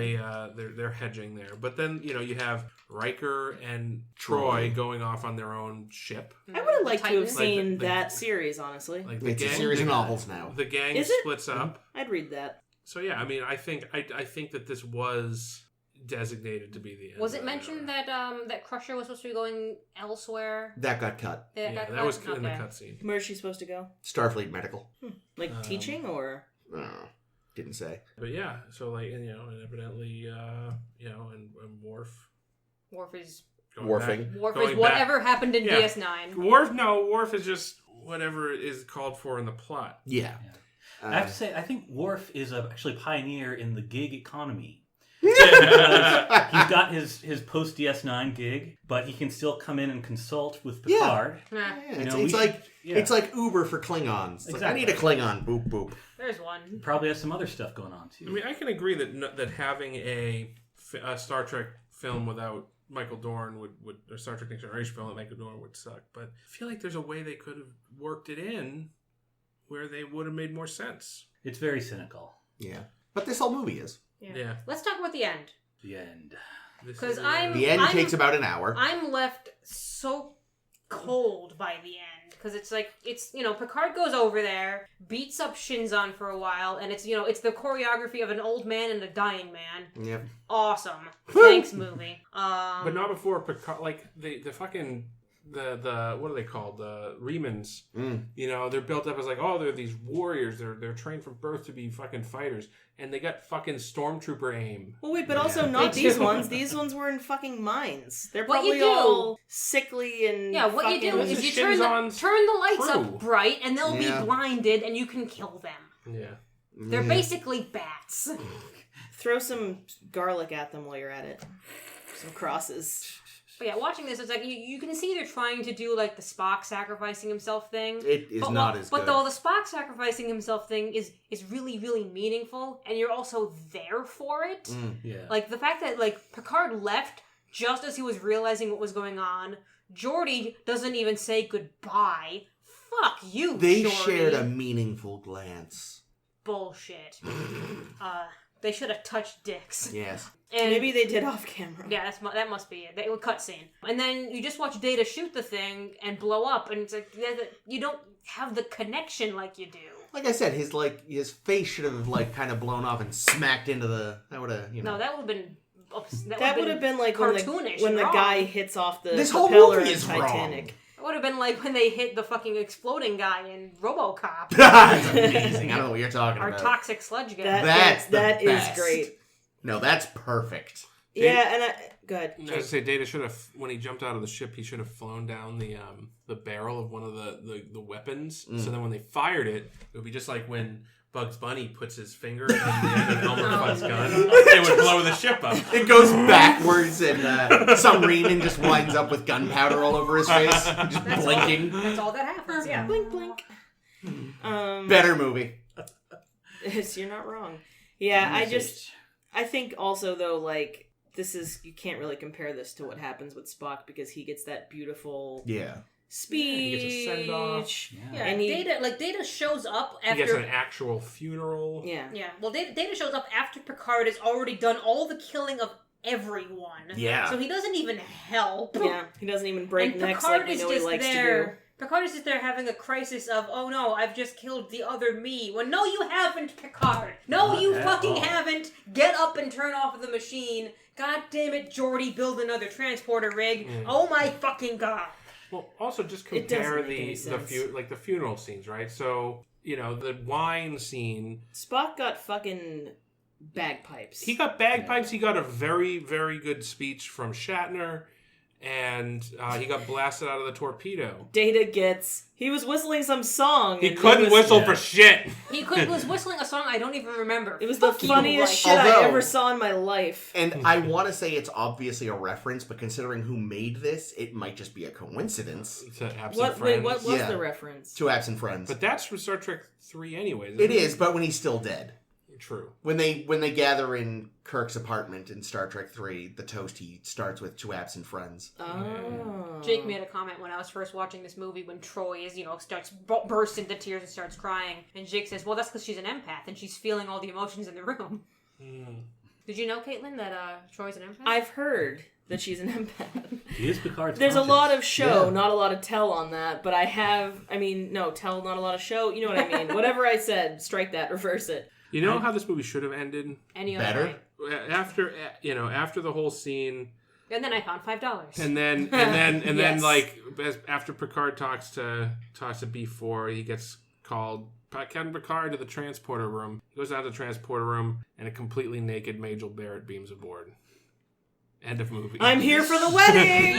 They're hedging there, but then you have Riker and Troy going off on their own ship. I would have liked to have Titans. seen Like the- that series, honestly. Like It's a series of novels now. The gang Is it? splits up. I'd read that. So yeah, I think that this was designated to be the end. Was of it that mentioned era. that Crusher was supposed to be going elsewhere? That got cut. That Yeah, got that was cut? in the Okay. cutscene. Where is she supposed to go? Starfleet Medical. Teaching or? I don't know. Didn't say. But yeah, so and evidently, and Worf. Worf is Warfing. Going whatever happened in Yeah. DS9. Worf is just whatever is called for in the plot. Yeah. I have to say, I think Worf is actually a pioneer in the gig economy. Yeah. He's got his post DS9 gig, but he can still come in and consult with Picard. Nah, It's, we it's should- like yeah. it's like Uber for Klingons. It's like, I Exactly. need a Klingon. Boop boop. there's one. Probably has some other stuff going on too. I mean, I can agree that having a Star Trek film without Michael Dorn would or Star Trek Next Generation film that Michael Dorn would suck. But I feel like there's a way they could have worked it in where they would have made more sense. It's very cynical. Yeah. But this whole movie is. Yeah. Let's talk about the end. The end. Because The end takes about an hour. I'm left so cold by the end. Because it's like, Picard goes over there, beats up Shinzon for a while, and it's the choreography of an old man and a dying man. Yep. Awesome. Thanks, movie. But not before Picard, like, the fucking... The what are they called? The Remans. They're built up as like, oh, they're these warriors. They're trained from birth to be fucking fighters, and they got fucking stormtrooper aim. Well, wait, but also not these ones. These ones were in fucking mines. They're What you probably do- all sickly and What you do This is is you turn the Shinzon's lights crew. up bright, and they'll Yeah. be blinded, and you can kill them. Yeah. They're basically bats. throw some garlic at them while you're at it. Some crosses. But yeah, watching this, it's like you can see they're trying to do like the Spock sacrificing himself thing. It is not as good. But the Spock sacrificing himself thing is really, really meaningful, and you're also there for it. Yeah. Like the fact that like Picard left just as he was realizing what was going on. Geordi doesn't even say goodbye. Fuck you, They Geordi. shared a meaningful glance. Bullshit. They should have touched dicks. Yes. And Maybe they did off camera. yeah, that must be it. They would cutscene, and then you just watch Data shoot the thing and blow up, and it's like you don't have the connection like you do. Like I said, his face should have like kind of blown off and smacked into the. That would have No, that would have been. That would have been like cartoonish when the wrong. guy hits off the This whole propeller movie in is Titanic. It would have been like when they hit the fucking exploding guy in RoboCop. That's amazing. I don't know what you're talking Our about. toxic sludge gun. That's the that best. is great. No, that's perfect. Yeah, and go ahead. I was gonna say, Data should have, when he jumped out of the ship, he should have flown down the barrel of one of the weapons. So then when they fired it, it would be just like when Bugs Bunny puts his finger in the end of Elmer Fudd's gun. It would blow the ship up. It goes backwards and some Reman just winds up with gunpowder all over his face, just blinking. That's all that happens. Yeah. Blink, blink. Better movie. Yes, you're not wrong. Yeah, I think also though, like, you can't really compare this to what happens with Spock because he gets that beautiful speech. He gets a send-off. Yeah, And Data shows up after. He gets an actual funeral. Yeah. Yeah, well, Data shows up after Picard has already done all the killing of everyone. Yeah. So he doesn't even help. Yeah, he doesn't even break And necks Picard like we is know he just likes there. to do. Picard is just there having a crisis of, oh no, I've just killed the other me. Well, no, you haven't, Picard. No, Not you at fucking all. haven't. Get up and turn off the machine. God damn it, Geordi, build another transporter rig. Oh my fucking god. Well, also just It doesn't compare make any sense. the funeral scenes, right? So, the wine scene. Spock got fucking bagpipes. He got bagpipes. He got a very, very good speech from Shatner. And he got blasted out of the torpedo. He was whistling some song. He and couldn't whistle for shit. He was whistling a song I don't even remember. It was the Fuck you, funniest Riker. shit I Although- ever saw in my life. And I want to say it's obviously a reference, but considering who made this, it might just be a coincidence. It's an absent What friend. was Yeah. the reference? Two Absent Friends. But that's from Star Trek 3 anyways. It is, but when he's still dead. True. When they gather in Kirk's apartment in Star Trek 3, the toast he starts with Two Absent Friends. Oh. Jake made a comment when I was first watching this movie when Troy is, bursts into tears and starts crying. And Jake says, well, that's because she's an empath and she's feeling all the emotions in the room. Did you know, Caitlin, that Troy's an empath? I've heard that she's an empath. He is Picard's There's a conscience. lot of show, Yeah. not a lot of tell on that, but tell, not a lot of show. You know what I mean. Whatever I said, strike that, reverse it. You know how this movie should have ended? Any other Better? way. After the whole scene, And then I found $5. and then Yes. like after Picard talks to B4, he gets called Captain Picard to the transporter room. He goes down to the transporter room, and a completely naked Majel Barrett beams aboard. End of movie. I'm here for the wedding.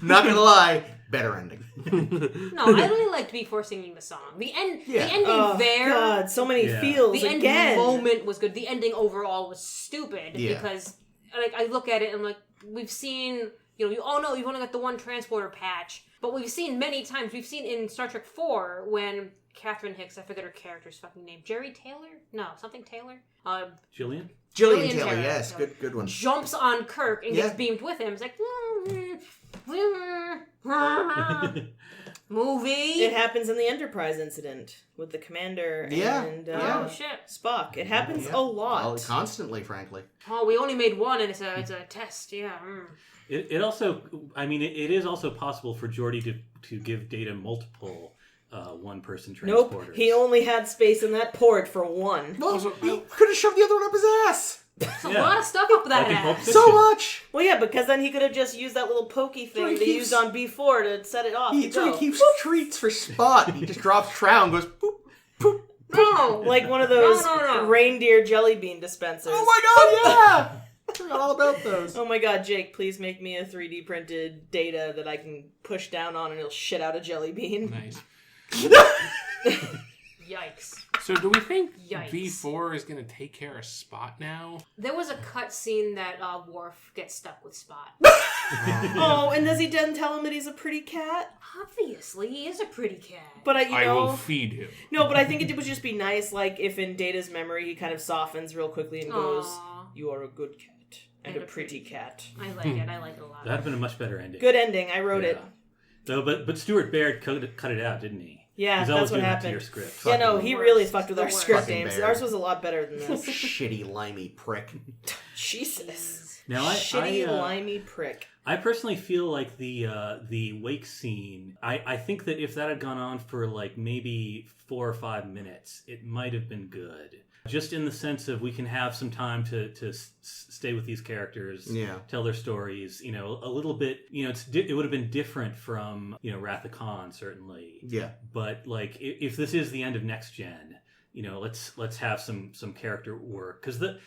Not gonna lie, better ending. No, I really liked B4 singing the song. The ending Oh, there. God, so many Yeah. feels The ending again. moment was good. The ending overall was stupid Yeah. because, like, I look at it and I'm like, we've seen, you've only got the one transporter patch, but we've seen many times. We've seen in Star Trek 4 when Catherine Hicks, I forget her character's fucking name. Jerry Taylor? No, something Taylor? Jillian Taylor, yes. Good one. Jumps on Kirk and gets beamed with him. It's like, movie. It happens in the Enterprise incident with the commander and Spock. It happens a lot. Well, constantly, frankly. Oh, we only made one, and it's a test. Yeah. It also, I mean, it is also possible for Geordi to give Data multiple one-person transporters. Nope, he only had space in that port for one. Well, he could have shoved the other one up his ass. There's a lot of stuff up that ass. So much. Well, yeah, because then he could have just used that little pokey thing they used on B4 to set it off. He keeps treats for Spot. He just drops Trow and goes boop, boop. No, like one of those reindeer jelly bean dispensers. Oh my god, yeah! I forgot all about those. Oh my god, Jake, please make me a 3D printed Data that I can push down on and it'll shit out a jelly bean. Nice. Yikes. So do we think Yikes. V4 is going to take care of Spot now? There was a cut scene that Worf gets stuck with Spot. Oh, and does he then tell him that he's a pretty cat? Obviously, he is a pretty cat. But I will feed him. No, but I think it would just be nice, like, if in Data's memory he kind of softens real quickly and goes, "You are a good cat and a pretty cat." I like it. I like it a lot. That'd have been a much better ending. Good ending. I wrote it. No, but Stuart Baird cut it out, didn't he? Yeah, that's what happened. To your script. Yeah, no, he really fucked with our script names. Ours was a lot better than this. Shitty, limey prick. Jesus. Now, Shitty, limey prick. I personally feel like the wake scene, I think that if that had gone on for like maybe 4 or 5 minutes, it might have been good. Just in the sense of we can have some time to stay with these characters, tell their stories, a little bit, it would have been different from, Wrath of Khan, certainly. Yeah. But like, if this is the end of Next Gen, let's have some character work. Because the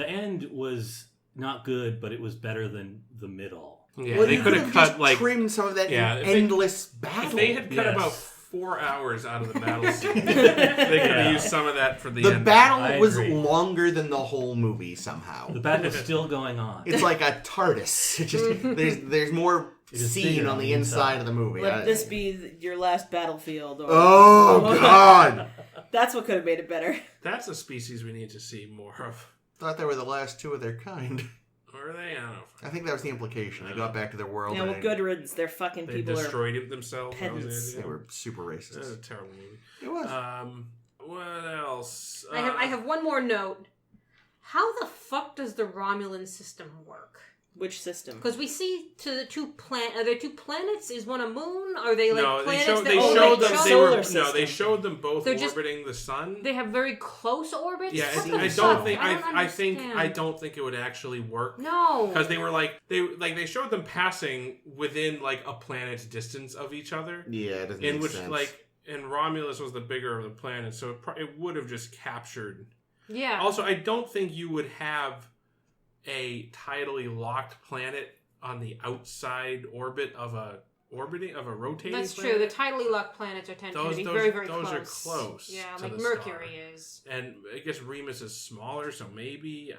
end was not good, but it was better than the middle. Yeah, well, they could have cut trimmed some of that endless battle. If they had cut about 4 hours out of the battle scene, they could have used some of that for the end. The battle was longer than the whole movie somehow. The battle is still going on. It's like a TARDIS. It's just there's more scene on the inside of the movie. Let this be your last battlefield. Or... Oh God! That's what could have made it better. That's a species we need to see more of. Thought they were the last two of their kind. Or they? I don't know. I think that was the implication. They got back to their world. Yeah, well, good riddance. They're fucking people. They destroyed themselves. They were super racist. That was a terrible movie. It was. What else? I have one more note. How the fuck does the Romulan system work? Which system? Because we see to the two planets. Are there two planets? Is one a moon? Are they like planets? They showed them both orbiting the sun. They have very close orbits. Yeah, I don't think it would actually work. No, because they were they showed them passing within like a planet's distance of each other. Yeah, it doesn't make sense. And Romulus was the bigger of the planets, so it would have just captured. Yeah. Also, I don't think you would have a tidally locked planet on the outside orbit of a rotating That's planet. true. The tidally locked planets tend to be very, very close. Those are close. Yeah, like Mercury is. And I guess Remus is smaller, so maybe...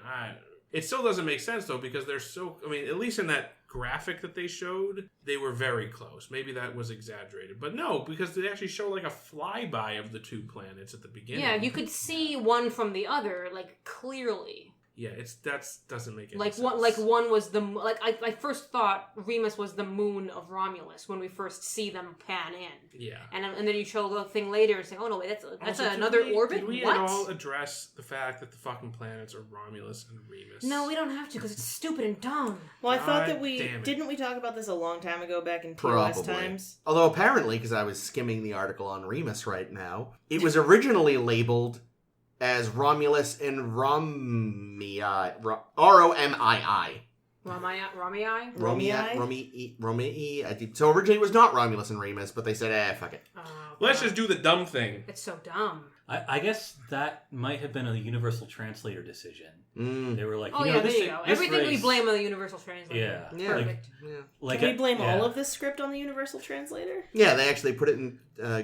It still doesn't make sense, though, because they're so... I mean, at least in that graphic that they showed, they were very close. Maybe that was exaggerated. But no, because they actually show, like, a flyby of the two planets at the beginning. Yeah, you could see one from the other, like, clearly. Yeah, that doesn't make any sense. One was the... I first thought Remus was the moon of Romulus when we first see them pan in. Yeah. And then you show the thing later and say, oh no, wait, that's another orbit? Did we at all address the fact that the fucking planets are Romulus and Remus? No, we don't have to because it's stupid and dumb. Well, I thought that didn't we talk about this a long time ago back in TOS times? Although apparently, because I was skimming the article on Remus right now, it was originally labeled as Romulus and Romii. R-O-M-I-I. Romii. So originally it was not Romulus and Remus, but they said, fuck it. Let's just do the dumb thing. It's so dumb. I guess that might have been a universal translator decision. They were like, there you go. Everything we blame on the universal translator. Yeah. Perfect. Can we blame all of this script on the universal translator? Yeah, they actually put it in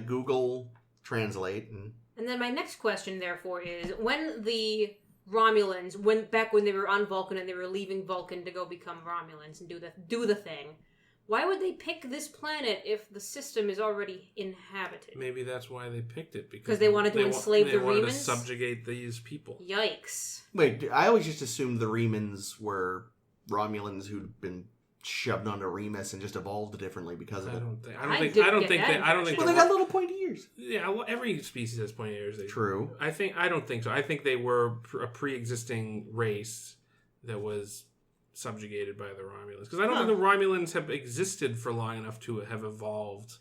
Google Translate. And then my next question, therefore, is when the Romulans back when they were on Vulcan and they were leaving Vulcan to go become Romulans and do the thing, Why would they pick this planet if the system is already inhabited? Maybe that's why they picked it. Because they wanted to enslave the They wanted to Remans? subjugate these people. Yikes. Wait, I always just assumed the Remans were Romulans who'd been shoved onto Remus and just evolved differently because of it. I don't think Well, they got little pointy ears. Yeah, well, every species has pointy ears. True. I don't think so. I think they were a pre-existing race that was subjugated by the Romulans. Because I don't think the Romulans have existed for long enough to have evolved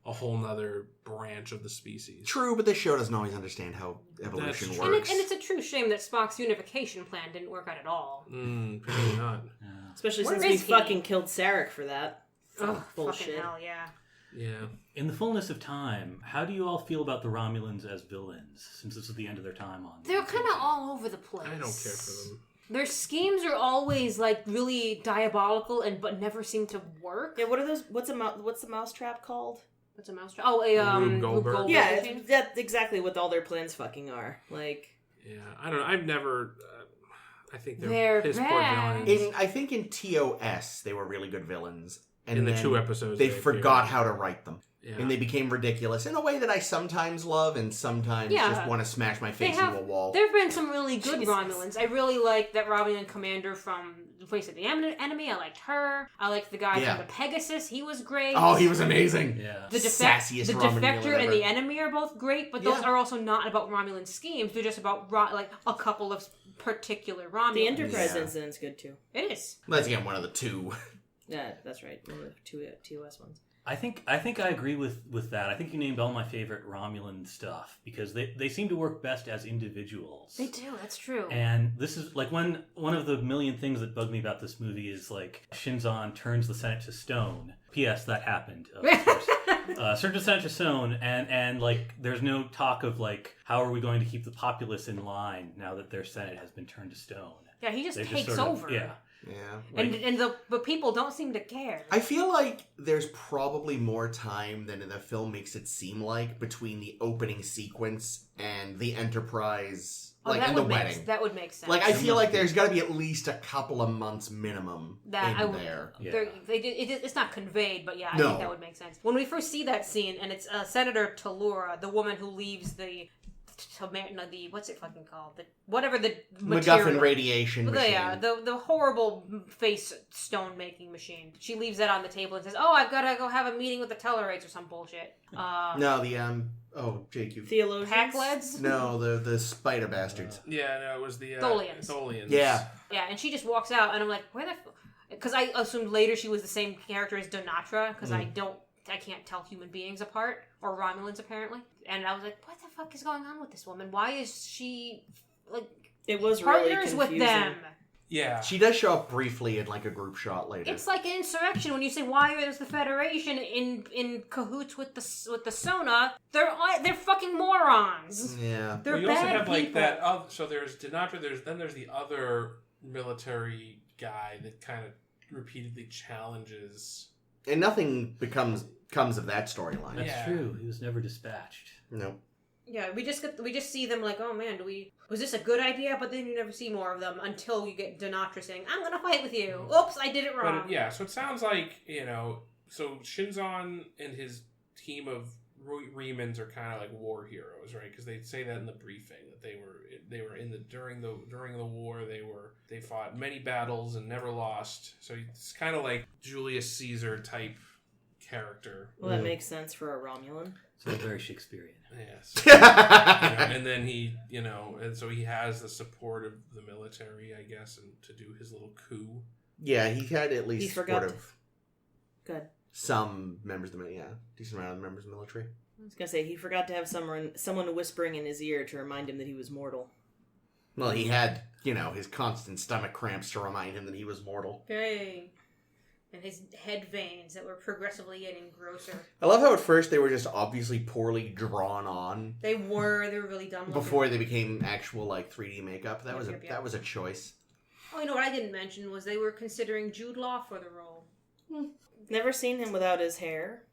a whole nother branch of the species. True, but this show doesn't always understand how evolution That's works. And it's a true shame that Spock's unification plan didn't work out at all. Apparently not. Especially Where since we is he? fucking killed Sarek for that. Ugh, Bullshit. fucking hell, yeah. Yeah. In the fullness of time, how do you all feel about the Romulans as villains, since this is the end of their time on? They're kind of all over the place. I don't care for them. Their schemes are always like really diabolical but never seem to work. Yeah, what are those? What's the mousetrap called? What's a mousetrap? Oh, a Rube Goldberg. Yeah, machine? that's exactly what all their plans fucking are. Like, Yeah, I don't know. I've never... I think They're piss poor bad. villains. I think in TOS, they were really good villains. And In the then 2 episodes they they forgot appeared. how to write them. Yeah. And they became ridiculous in a way that I sometimes love and sometimes just want to smash my face into a wall. There have been some really good Jesus. Romulans. I really like that Romulan commander from Face of the Enemy. I liked her. I liked the guy from the Pegasus. He was great. Oh, he was amazing. Yeah. The Sassiest the Romulan Defector villain and ever. the Enemy are both great, but those are also not about Romulan schemes. They're just about like a couple of particular Romulans. the Enterprise incident's good too. It is. Let's get one of the 2. Yeah, that's right. One of the 2 TOS ones. I think I agree with that. I think you named all my favorite Romulan stuff because they seem to work best as individuals. They do. That's true. And this is like one of the million things that bug me about this movie is like Shinzon turns the Senate to stone. P.S. That happened. Turns the Senate to stone, and like there's no talk of like how are we going to keep the populace in line now that their Senate has been turned to stone. Yeah, he just They takes sort of- over. Yeah. Yeah. And the people don't seem to care. I feel like there's probably more time than the film makes it seem like between the opening sequence and the Enterprise, and the wedding. That would make sense. Like, I feel like there's got to be at least a couple of months minimum there. Yeah. It's not conveyed, but yeah, I No. think that would make sense. When we first see that scene, and it's Senator Talura, the woman who leaves the what's it fucking called? Whatever the material. MacGuffin radiation machine. Yeah, the horrible face stone making machine. She leaves that on the table and says, "Oh, I've got to go have a meeting with the Tellarites or some bullshit." No, the JQ. Theologians? Packleds? No, the spider bastards. Yeah, no, it was the... Tholians. Yeah. Yeah, and she just walks out, and I'm like, where the... Because I assumed later she was the same character as Donatra, because I can't tell human beings apart, or Romulans apparently. And I was like, what the fuck is going on with this woman? Why is she, like, It was really partners confusing. with them? Yeah. She does show up briefly in like a group shot later. It's like an insurrection when you say why is the Federation in cahoots with the Sona? They're fucking morons. Yeah. They're you bad also have like people. that. So there's Denatra. There's the other military guy that kind of repeatedly challenges. And nothing comes of that storyline. That's true. He was never dispatched. No. Yeah, we just see them like, oh man, was this a good idea? But then you never see more of them until you get Denatra saying, I'm gonna fight with you. Oops, I did it wrong. But so it sounds like, so Shinzon and his team of Remans are kind of like war heroes, right? Because they say that in the briefing that they were in during the war they fought many battles and never lost. So it's kind of like Julius Caesar type character. Well, that makes sense for a Romulan. So very Shakespearean. Yes. And then he, and so he has the support of the military, I guess, and to do his little coup. Yeah, he had at least forgot support of Good. some members of the decent amount of members of the military. I was gonna say he forgot to have someone whispering in his ear to remind him that he was mortal. Well, he had, his constant stomach cramps to remind him that he was mortal. Dang. And his head veins that were progressively getting grosser. I love how at first they were just obviously poorly drawn on. They were really dumb looking. Before they became actual 3D makeup. That Yep. that was a choice. Oh, you know what I didn't mention was they were considering Jude Law for the role. Never seen him without his hair.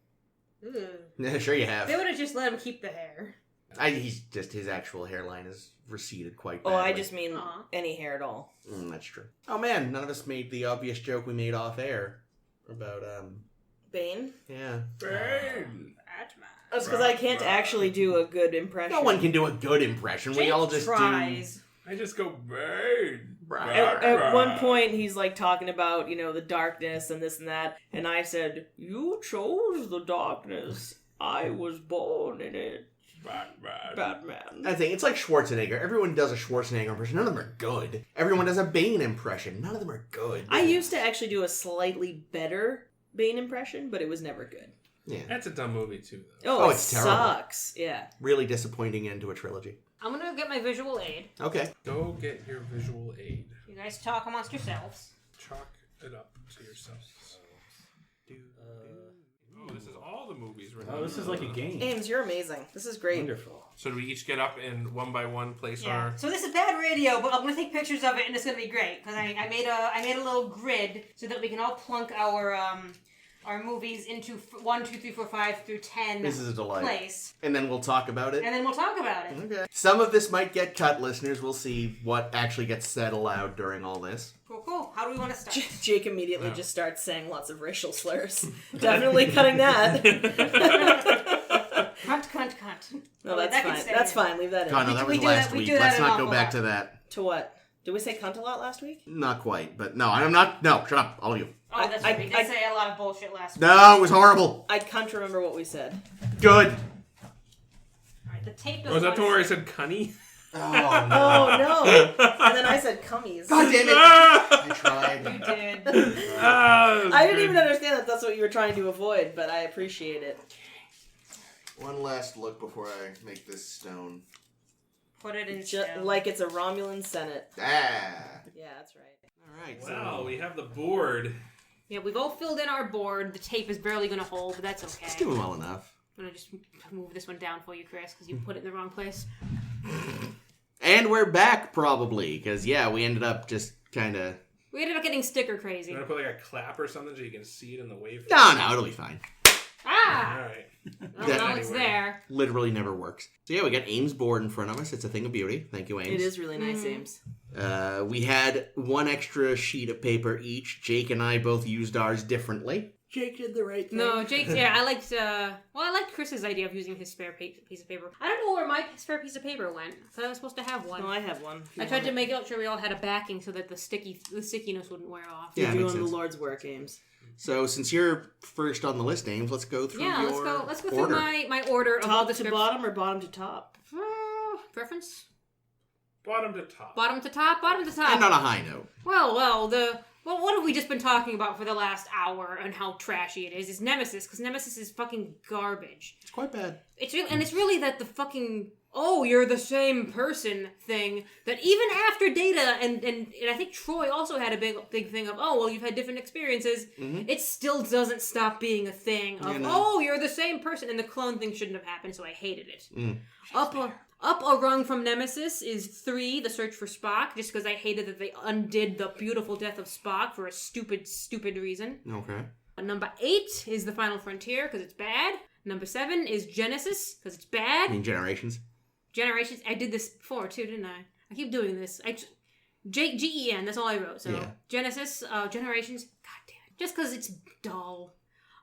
Ugh. Yeah, sure you have. They would have just let him keep the hair. His actual hairline is receded quite badly. Oh, I just mean any hair at all. That's true. Oh man, none of us made the obvious joke we made off air about Bane? Yeah. Bane. Batman. That's because I can't actually do a good impression. No one can do a good impression. We all just tries. I just go Bane. At one point, he's like talking about, the darkness and this and that. And I said, "You chose the darkness. I was born in it." Batman. I think it's like Schwarzenegger. Everyone does a Schwarzenegger impression. None of them are good. Everyone does a Bane impression. None of them are good. I used to actually do a slightly better Bane impression, but it was never good. Yeah. That's a dumb movie, too, though. Oh, it's it terrible. sucks. Yeah. Really disappointing end to a trilogy. I'm gonna get my visual aid. Okay. Go get your visual aid. You guys talk amongst yourselves. Chalk it up to yourselves. Oh, this is all the movies. Oh, this is like a game. Ames, you're amazing. This is great. Wonderful. So do we each get up and one by one place our... So this is bad radio, but I'm gonna take pictures of it, and it's gonna be great because I made a little grid so that we can all plunk our movies into 1, 2, 3, 4, 5 through 10. This is a delight. Place, And then we'll talk about it. and then we'll talk about it. Okay. Some of this might get cut, listeners. We'll see what actually gets said aloud during all this. Cool. How do we want to start? Jake immediately just starts saying lots of racial slurs. Definitely cutting that. Cunt. No, that's fine. That's fine. Leave that in. God, no, that was We do last that- we week. do that Let's an not go awful back lot. to that. To what? Did we say cunt a lot last week? Not quite, but no, I'm not. No, shut up, all of you. Oh, that's right. We did say a lot of bullshit last week. No, it was horrible. I can't remember what we said. Good. Alright, the tape doesn't Was that want the to- where I said cunny? Oh, no. Oh, no. And then I said cummies. God damn it. I tried. You did. I didn't even understand that that's what you were trying to avoid, but I appreciate it. One last look before I make this stone. Put it in Just stone. like it's a Romulan Senate. Ah. Yeah, that's right. All right. Wow, we have the board. Yeah, we've all filled in our board. The tape is barely going to hold, but that's okay. It's doing well enough. I'm going to just move this one down for you, Chris, because you put it in the wrong place. And we're back, probably, because, yeah, we ended up just kind of... We ended up getting sticker crazy. You want to put like a clap or something so you can see it in the waveform? No, it'll be fine. Ah! Alright. Well, now it's there. Literally never works. So, yeah, we got Ames' board in front of us. It's a thing of beauty. Thank you, Ames. It is really nice, Ames. We had one extra sheet of paper each. Jake and I both used ours differently. Jake did the right thing. No, Jake's, I liked Chris's idea of using his spare piece of paper. I don't know where my spare piece of paper went. I thought I was supposed to have one. No, I have one. I tried to make sure we all had a backing so that the stickiness wouldn't wear off. Yeah, You're makes doing the sense. Lord's work, Ames. So, since you're first on the list, Ames, let's go through Yeah, your let's go order. through my order of all Top the to scripts. bottom or bottom to top? Preference? Bottom to top. Bottom to top? Bottom to top. And on a high note. Well, what have we just been talking about for the last hour and how trashy it is? Is Nemesis, because Nemesis is fucking garbage. It's quite bad. It's really that the fucking, oh, you're the same person thing that even after Data and I think Troy also had a big thing of, oh, well, you've had different experiences. Mm-hmm. It still doesn't stop being a thing of, oh, you're the same person, and the clone thing shouldn't have happened, so I hated it. Up a rung from Nemesis is 3, The Search for Spock, just because I hated that they undid the beautiful death of Spock for a stupid reason. Okay. Number 8 is The Final Frontier, because it's bad. Number 7 is Genesis, because it's bad. I mean, Generations. Generations, I did this before too, didn't I? I keep doing this. G-E-N, that's all I wrote. So Yeah. Genesis, Generations, god damn it. Just because it's dull.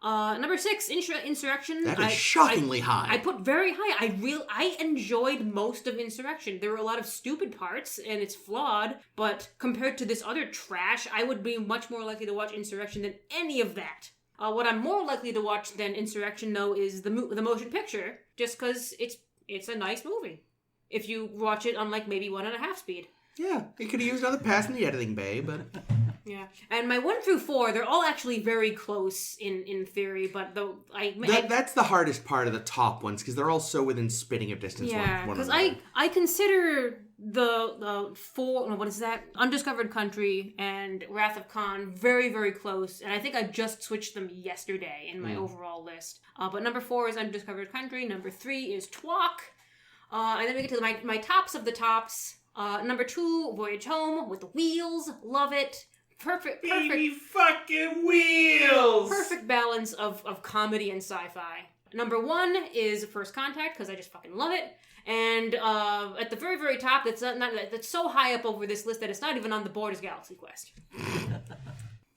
Number 6, Insurrection. That is shockingly high. I put very high. I enjoyed most of Insurrection. There were a lot of stupid parts, and it's flawed, but compared to this other trash, I would be much more likely to watch Insurrection than any of that. What I'm more likely to watch than Insurrection, though, is the motion picture, just because it's a nice movie. If you watch it on, like, maybe 1.5 speed. Yeah, it could have used another pass in the editing bay, but... Yeah. And my 1 through 4, they're all actually very close in theory, but though that's the hardest part of the top ones, because they're all so within spitting of distance. Yeah, one because another. I consider the 4, what is that? Undiscovered Country and Wrath of Khan very, very close, and I think I just switched them yesterday in my overall list. But number 4 is Undiscovered Country, number 3 is Twalk, and then we get to my tops of the tops. Number 2, Voyage Home with the wheels, love it. Perfect fucking wheels! Perfect balance of comedy and sci-fi. Number 1 is First Contact, because I just fucking love it. And at the very, very top, that's so high up over this list that it's not even on the board, is Galaxy Quest.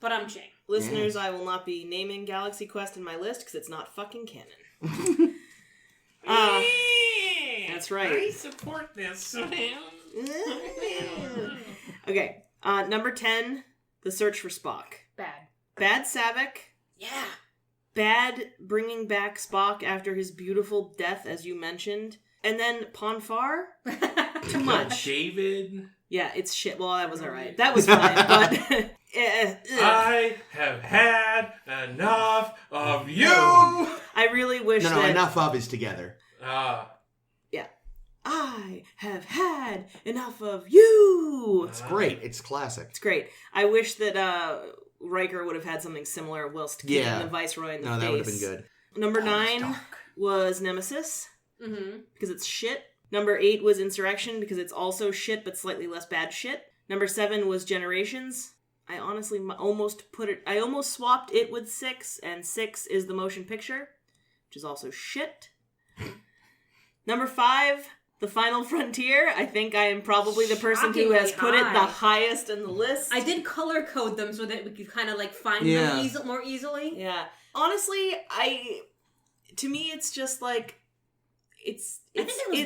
But I'm Ching. Listeners, I will not be naming Galaxy Quest in my list because it's not fucking canon. That's right. I support this, man. Okay, number 10, The Search for Spock. Bad Saavik. Yeah. Bad bringing back Spock after his beautiful death, as you mentioned. And then Ponfar. Too much. David. Yeah, it's shit. Well, that was alright. That was fine, but... I have had enough of you! I really wish that... No, enough of is together. Yeah. I have had enough of you! It's great. It's classic. It's great. I wish that Riker would have had something similar whilst kicking the Viceroy in the face. No, that would have been good. Number 9 was Nemesis, because it's shit. Number 8 was Insurrection, because it's also shit, but slightly less bad shit. Number 7 was Generations. I honestly almost swapped it with 6, and 6 is the motion picture, which is also shit. Number 5, The Final Frontier. I think I am probably the person who has put it the highest in the list. I did color code them so that we could kind of like find them more easily. Yeah. Honestly, to me, it's just like, it's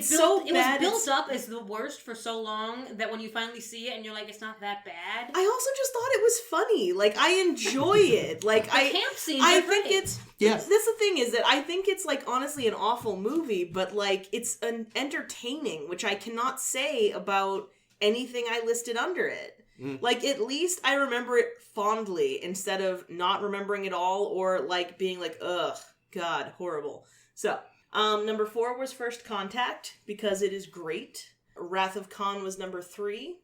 so bad. It was built up as the worst for so long that when you finally see it and you're like, it's not that bad. I also just thought it was funny. Like, I enjoy it. Like, the camp scenes I are think great. it's... Yeah. That's the thing, is that I think it's, like, honestly an awful movie, but, like, it's entertaining, which I cannot say about anything I listed under it. Like, at least I remember it fondly instead of not remembering it all or, like, being like, ugh, God, horrible. So... number 4 was First Contact, because it is great. Wrath of Khan was number 3.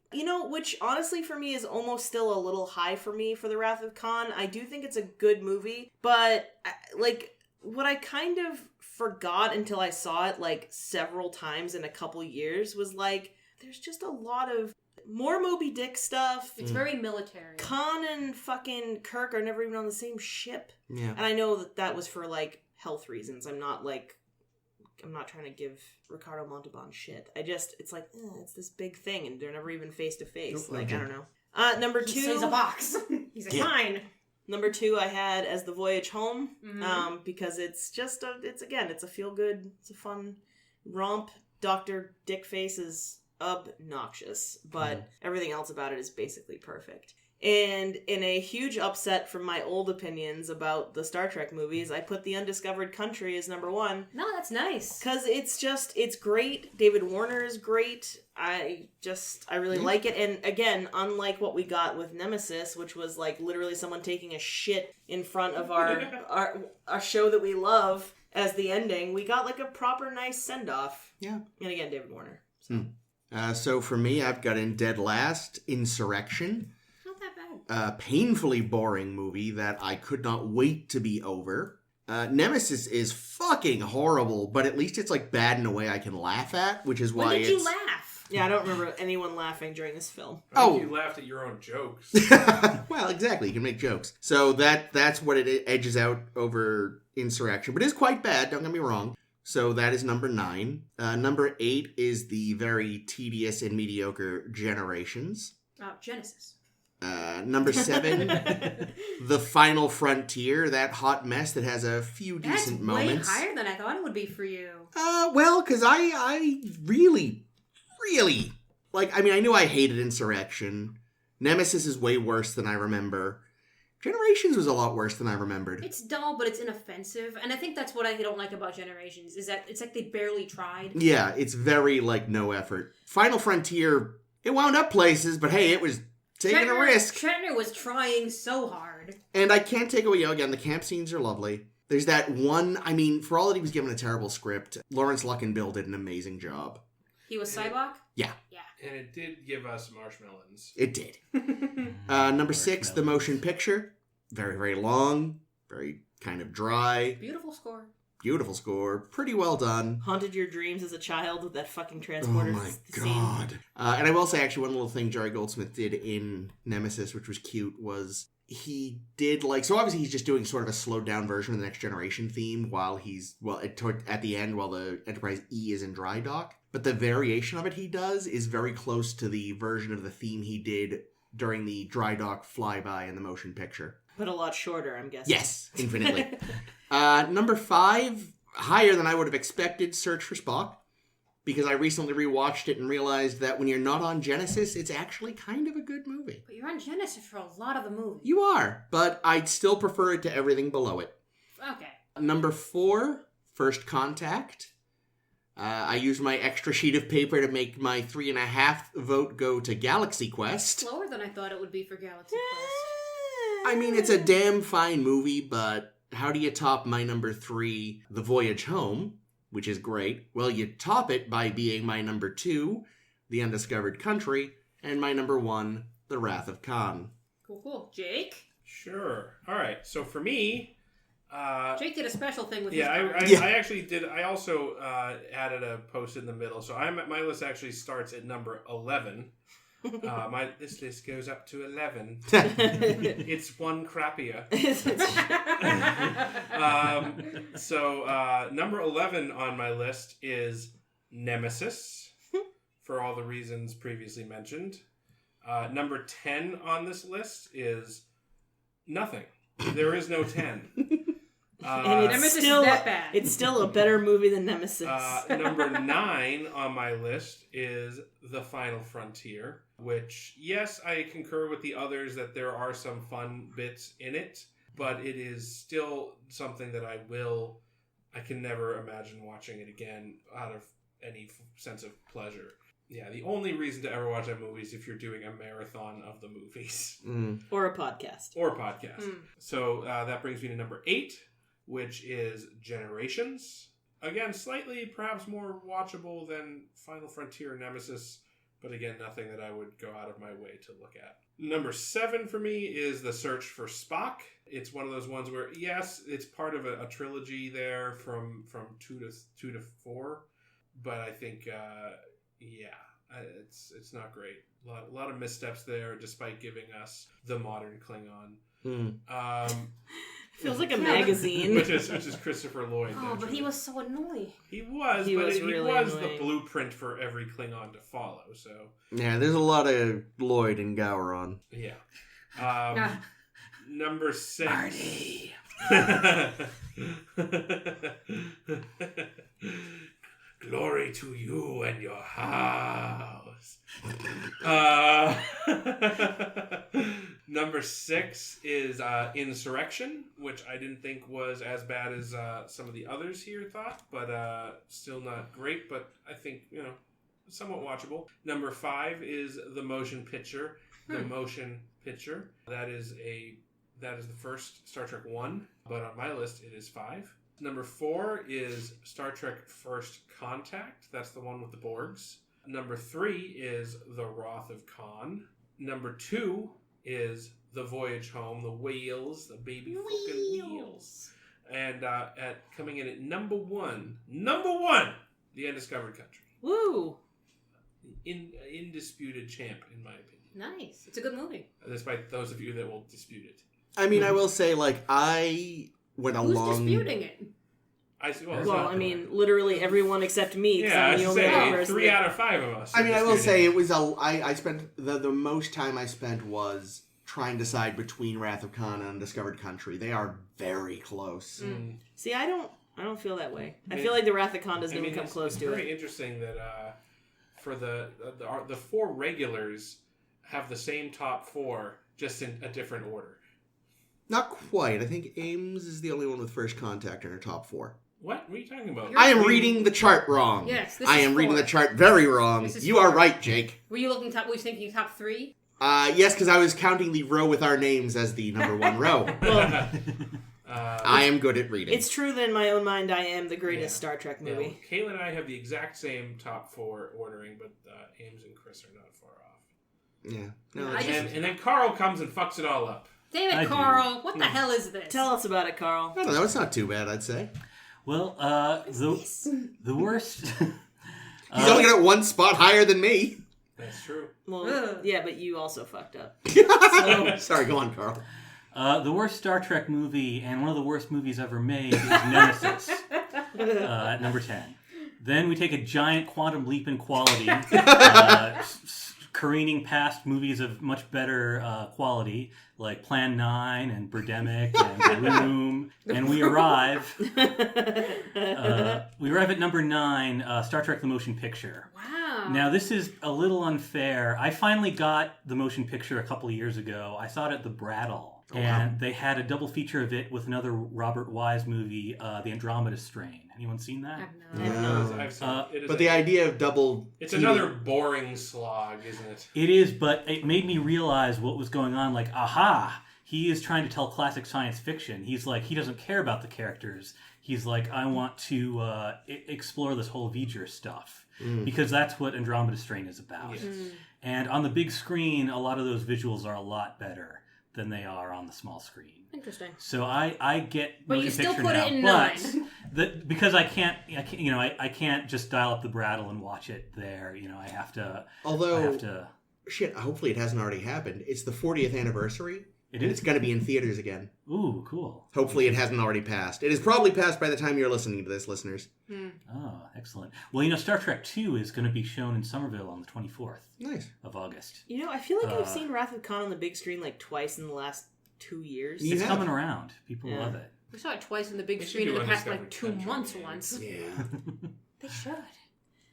Which honestly for me is almost still a little high for me for the Wrath of Khan. I do think it's a good movie, but like what I kind of forgot until I saw it like several times in a couple years was like, there's just a lot of more Moby Dick stuff. It's very military. Khan and fucking Kirk are never even on the same ship. Yeah. And I know that was for like health reasons. I'm not trying to give Ricardo Montalban shit. It's like, it's this big thing, and they're never even face to face. Like, I don't know. Number 2. He's a box. He's like, fine. Number 2 I had as The Voyage Home, because it's just it's a feel-good, it's a fun romp. Dr. Dickface is obnoxious, but everything else about it is basically perfect. And in a huge upset from my old opinions about the Star Trek movies, I put The Undiscovered Country as number 1. No, that's nice. Because it's great. David Warner is great. I really like it. And again, unlike what we got with Nemesis, which was like literally someone taking a shit in front of our show that we love as the ending, we got like a proper nice send-off. Yeah. And again, David Warner. So for me, I've got in dead last, Insurrection. Painfully boring movie that I could not wait to be over. Nemesis is fucking horrible, but at least it's like bad in a way I can laugh at, which is why When did you laugh? Yeah, I don't remember anyone laughing during this film. I think you laughed at your own jokes. Well, exactly. You can make jokes. So that's what it edges out over Insurrection, but it is quite bad, don't get me wrong. So that is number 9. Number 8 is the very tedious and mediocre Generations. Genesis. Number 7, The Final Frontier, that hot mess that has a few decent moments. Way higher than I thought it would be for you. Well, because I really, I knew I hated Insurrection. Nemesis is way worse than I remember. Generations was a lot worse than I remembered. It's dull, but it's inoffensive, and I think that's what I don't like about Generations, is that it's like they barely tried. Yeah, it's very, no effort. Final Frontier, it wound up places, but hey, it was taking a risk. Shatner was trying so hard. And I can't take away, again, the camp scenes are lovely. There's that one, for all that he was given a terrible script, Lawrence Luckinbill did an amazing job. He was Cybok? Yeah. And it did give us marshmallows. It did. Number 6, The Motion Picture. Very, very long. Very kind of dry. Beautiful score. Beautiful score. Pretty well done. Haunted your dreams as a child with that fucking transporter. Oh my god. And I will say, actually, one little thing Jerry Goldsmith did in Nemesis, which was cute, was he did, so obviously he's just doing sort of a slowed down version of the Next Generation theme while at the end, while the Enterprise E is in dry dock. But the variation of it he does is very close to the version of the theme he did during the dry dock flyby in the motion picture. But a lot shorter, I'm guessing. Yes, infinitely. Number 5, higher than I would have expected, Search for Spock. Because I recently rewatched it and realized that when you're not on Genesis, it's actually kind of a good movie. But you're on Genesis for a lot of the movie. You are, but I'd still prefer it to everything below it. Okay. Number 4, First Contact. I used my extra sheet of paper to make my 3.5 vote go to Galaxy Quest. Slower than I thought it would be for Galaxy Quest. I mean, it's a damn fine movie, but how do you top my number 3, The Voyage Home, which is great? Well, you top it by being my number 2, The Undiscovered Country, and my number 1, The Wrath of Khan. Cool. Jake? Sure. All right. So for me, Jake did a special thing with yeah, his I actually did. I also added a post in the middle. So my list actually starts at number 11. This list goes up to 11. It's one crappier. So number 11 on my list is Nemesis, for all the reasons previously mentioned. Number 10 on this list is nothing. There is no 10. And it's Nemesis still, is that bad. It's still a better movie than Nemesis. Number 9 on my list is The Final Frontier, which, yes, I concur with the others that there are some fun bits in it, but it is still something that I can never imagine watching it again out of any sense of pleasure. Yeah, the only reason to ever watch that movie is if you're doing a marathon of the movies. Or a podcast. So that brings me to number 8, which is Generations. Again, slightly perhaps more watchable than Final Frontier and Nemesis, but again, nothing that I would go out of my way to look at. Number 7 for me is The Search for Spock. It's one of those ones where, yes, it's part of a trilogy there from 2 to 4, but I think, it's not great. A lot of missteps there, despite giving us the modern Klingon. Feels like a magazine. which is Christopher Lloyd. Oh, naturally. but he was so annoying. He was really the blueprint for every Klingon to follow. So Yeah, there's a lot of Lloyd and Gowron. yeah. Number 6. Marty. Glory to you and your house. Number 6 is Insurrection, which I didn't think was as bad as some of the others here thought, but still not great, but I think, somewhat watchable. Number 5 is The Motion Picture. The Motion Picture. That is the first Star Trek 1, but on my list it is 5. Number 4 is Star Trek First Contact. That's the one with the Borgs. Number 3 is The Wrath of Khan. Number 2 is The Voyage Home, the whales, the baby fucking wheels. And coming in at number 1, The Undiscovered Country. Woo! Indisputed champ, in my opinion. Nice. It's a good movie. Despite those of you that will dispute it. I mean, I will say, I went along... Who's disputing it? I mean, literally everyone except me. Yeah, I'm the only other person 3 out of 5 of us. I mean, I will say it was I spent the most time I spent was trying to decide between Wrath of Khan and Undiscovered Country. They are very close. See, I don't feel that way. I feel like the Wrath of Khan doesn't even come close to it. It's very interesting that for the 4 regulars have the same top 4, just in a different order. Not quite. I think Ames is the only one with First Contact in her top 4. What are you talking about? I am reading the chart wrong. Yes, I am reading the chart very wrong. You are right, Jake. Were you thinking top 3? Yes, because I was counting the row with our names as the number 1 row. I am good at reading. It's true that in my own mind I am the greatest Star Trek movie. Yeah, Kayla and I have the exact same top 4 ordering, but Ames and Chris are not far off. Yeah. No, and then Carl comes and fucks it all up. Damn it, Carl. What the hell is this? Tell us about it, Carl. I don't know. It's not too bad, I'd say. Well, the worst... He's only got 1 spot higher than me. That's true. Well, yeah, but you also fucked up. Sorry, go on, Carl. The worst Star Trek movie and one of the worst movies ever made is Nemesis at number 10. Then we take a giant quantum leap in quality, careening past movies of much better quality, like Plan 9 and Birdemic and The Room, and we arrive at number 9, Star Trek: The Motion Picture. Wow. Now, this is a little unfair. I finally got the motion picture a couple of years ago. I saw it at the Brattle. And they had a double feature of it with another Robert Wise movie, The Andromeda Strain. Anyone seen that? But the idea of double... It's another boring slog, isn't it? It is, but it made me realize what was going on. Like, aha! He is trying to tell classic science fiction. He's like, he doesn't care about the characters. He's like, I want to explore this whole V'ger stuff. Because that's what Andromeda Strain is about. Yes. And on the big screen, a lot of those visuals are a lot better than they are on the small screen. Interesting. So I get but motion you still picture put now, it in but 9. because I can't just dial up the Brattle and watch it there. I have to. Shit, hopefully it hasn't already happened. It's the 40th anniversary. It's going to be in theaters again. Ooh, cool. Hopefully it hasn't already passed. It has probably passed by the time you're listening to this, listeners. Oh, excellent. Well, Star Trek 2 is going to be shown in Somerville on the 24th of August. I feel like I've seen Wrath of Khan on the big screen like twice in the last 2 years. It's coming around. People love it. We saw it twice in the big screen in the past 2 months once. Yeah. They should.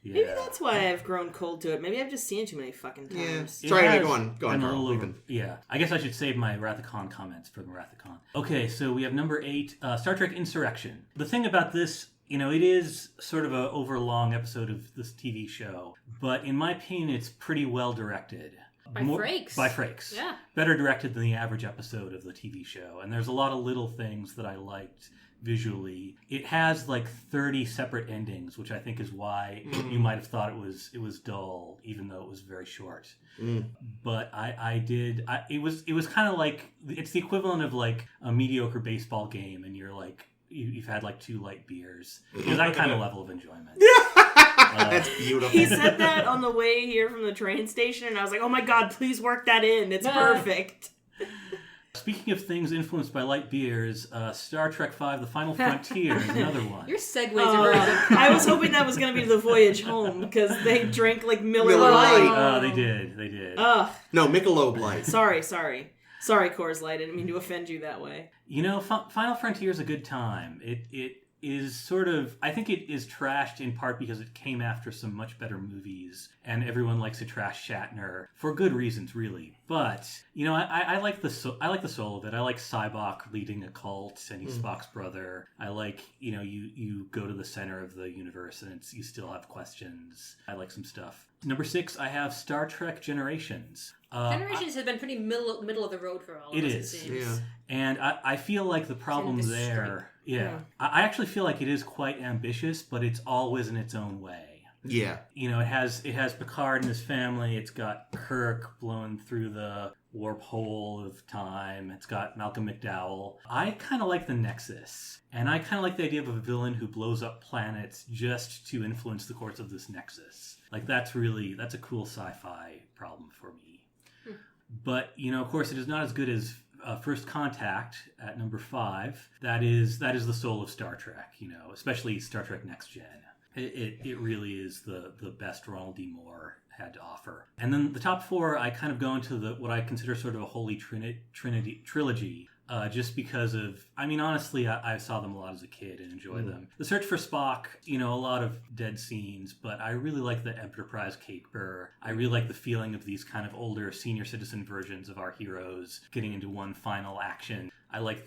Yeah. Maybe that's why I've grown cold to it. Maybe I've just seen it too many fucking times. Yeah. Sorry, go on, Carl. Yeah. I guess I should save my Wrath of Khan comments for the Wrath of Khan. Okay, so we have number 8, Star Trek Insurrection. The thing about this, it is sort of an overlong episode of this TV show, but in my opinion, it's pretty well directed. By Frakes. Yeah. Better directed than the average episode of the TV show. And there's a lot of little things that I liked visually. It has like 30 separate endings, which I think is why you might have thought it was dull, even though it was very short. But it was kind of like, it's the equivalent of like a mediocre baseball game, and you're like, you've had like 2 light beers. That kind of level of enjoyment. That's beautiful. He said that on the way here from the train station, and I was like, oh my god, please work that in. It's perfect. Speaking of things influenced by light beers, Star Trek V, The Final Frontier is another one. Your segues are really I was hoping that was going to be The Voyage Home, because they drank like Miller Lite. Oh, they did. Ugh. No, Michelob Light. Sorry, Coors Light. I didn't mean to offend you that way. Final Frontier is a good time. It is sort of, I think it is trashed in part because it came after some much better movies, and everyone likes to trash Shatner for good reasons, really. But I like the soul of it. I like Cybok leading a cult, and he's Spock's brother. I like you go to the center of the universe and you still have questions. I like some stuff. Number 6, I have Star Trek Generations. Generations has been pretty middle of the road for all of us. It is. Yeah. And I feel like the problem there... Yeah. I actually feel like it is quite ambitious, but it's always in its own way. Yeah. It has Picard and his family. It's got Kirk blowing through the warp hole of time. It's got Malcolm McDowell. I kind of like the Nexus. And I kind of like the idea of a villain who blows up planets just to influence the course of this Nexus. Like, that's a cool sci-fi problem for me. But, of course, it is not as good as First Contact at number 5. That is the soul of Star Trek, especially Star Trek Next Gen. It really is the best Ronald D. Moore had to offer. And then the top 4, I kind of go into what I consider sort of a holy trilogy. Just because of, honestly, I saw them a lot as a kid and enjoyed them. The Search for Spock, a lot of dead scenes, but I really like the Enterprise caper. I really like the feeling of these kind of older senior citizen versions of our heroes getting into one final action. I like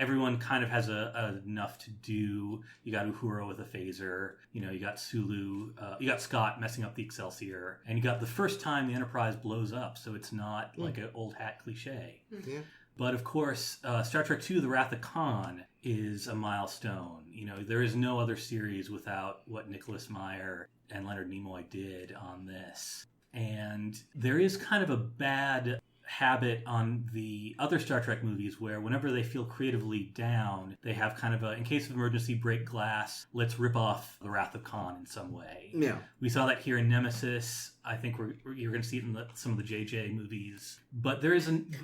everyone kind of has enough to do. You got Uhura with a phaser, you got Sulu, you got Scott messing up the Excelsior, and you got the first time the Enterprise blows up, so it's not like an old hat cliche. Yeah. But of course, Star Trek II, The Wrath of Khan is a milestone. There is no other series without what Nicholas Meyer and Leonard Nimoy did on this. And there is kind of a bad habit on the other Star Trek movies where whenever they feel creatively down, they have kind of in case of emergency, break glass, let's rip off The Wrath of Khan in some way. Yeah. We saw that here in Nemesis. I think you're going to see it in some of the JJ movies. But there isn't...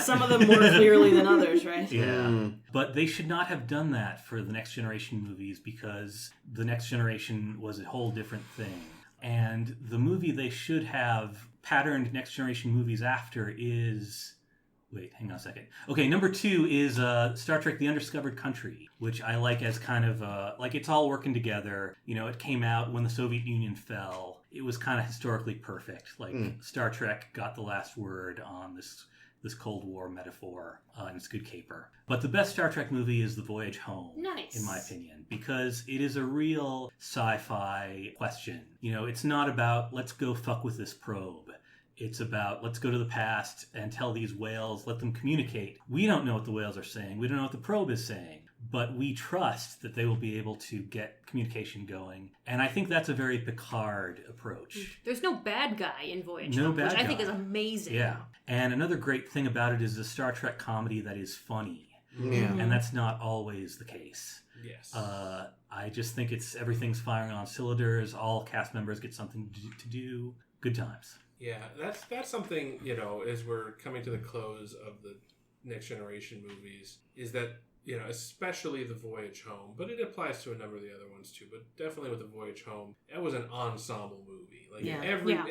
Some of them more clearly than others, right? Yeah. But they should not have done that for the Next Generation movies, because the Next Generation was a whole different thing. And the movie they should have patterned Next Generation movies after is... Wait, hang on a second. Okay, number 2 is Star Trek The Undiscovered Country, which I like as kind of, like it's all working together. You know, it came out when the Soviet Union fell. It was kind of historically perfect. Like, Star Trek got the last word on this Cold War metaphor, and it's a good caper. But the best Star Trek movie is The Voyage Home, Nice. in my opinion, because it is a real sci-fi question. You know, it's not about, let's go fuck with this probe. It's about, let's go to the past and tell these whales, let them communicate. We don't know what the whales are saying. We don't know what the probe is saying. But we trust that they will be able to get communication going. And I think that's a very Picard approach. There's no bad guy in Voyage No Home, bad which I think guy. is amazing. Yeah. And another great thing about it is a Star Trek comedy that is funny. Yeah. And that's not always the case. Yes. I just think everything's firing on cylinders. All cast members get something to do. Good times. Yeah, that's something, you know, as we're coming to the close of the Next Generation movies, is that, you know, especially The Voyage Home, but it applies to a number of the other ones too, but definitely with The Voyage Home, it was an ensemble movie. Like,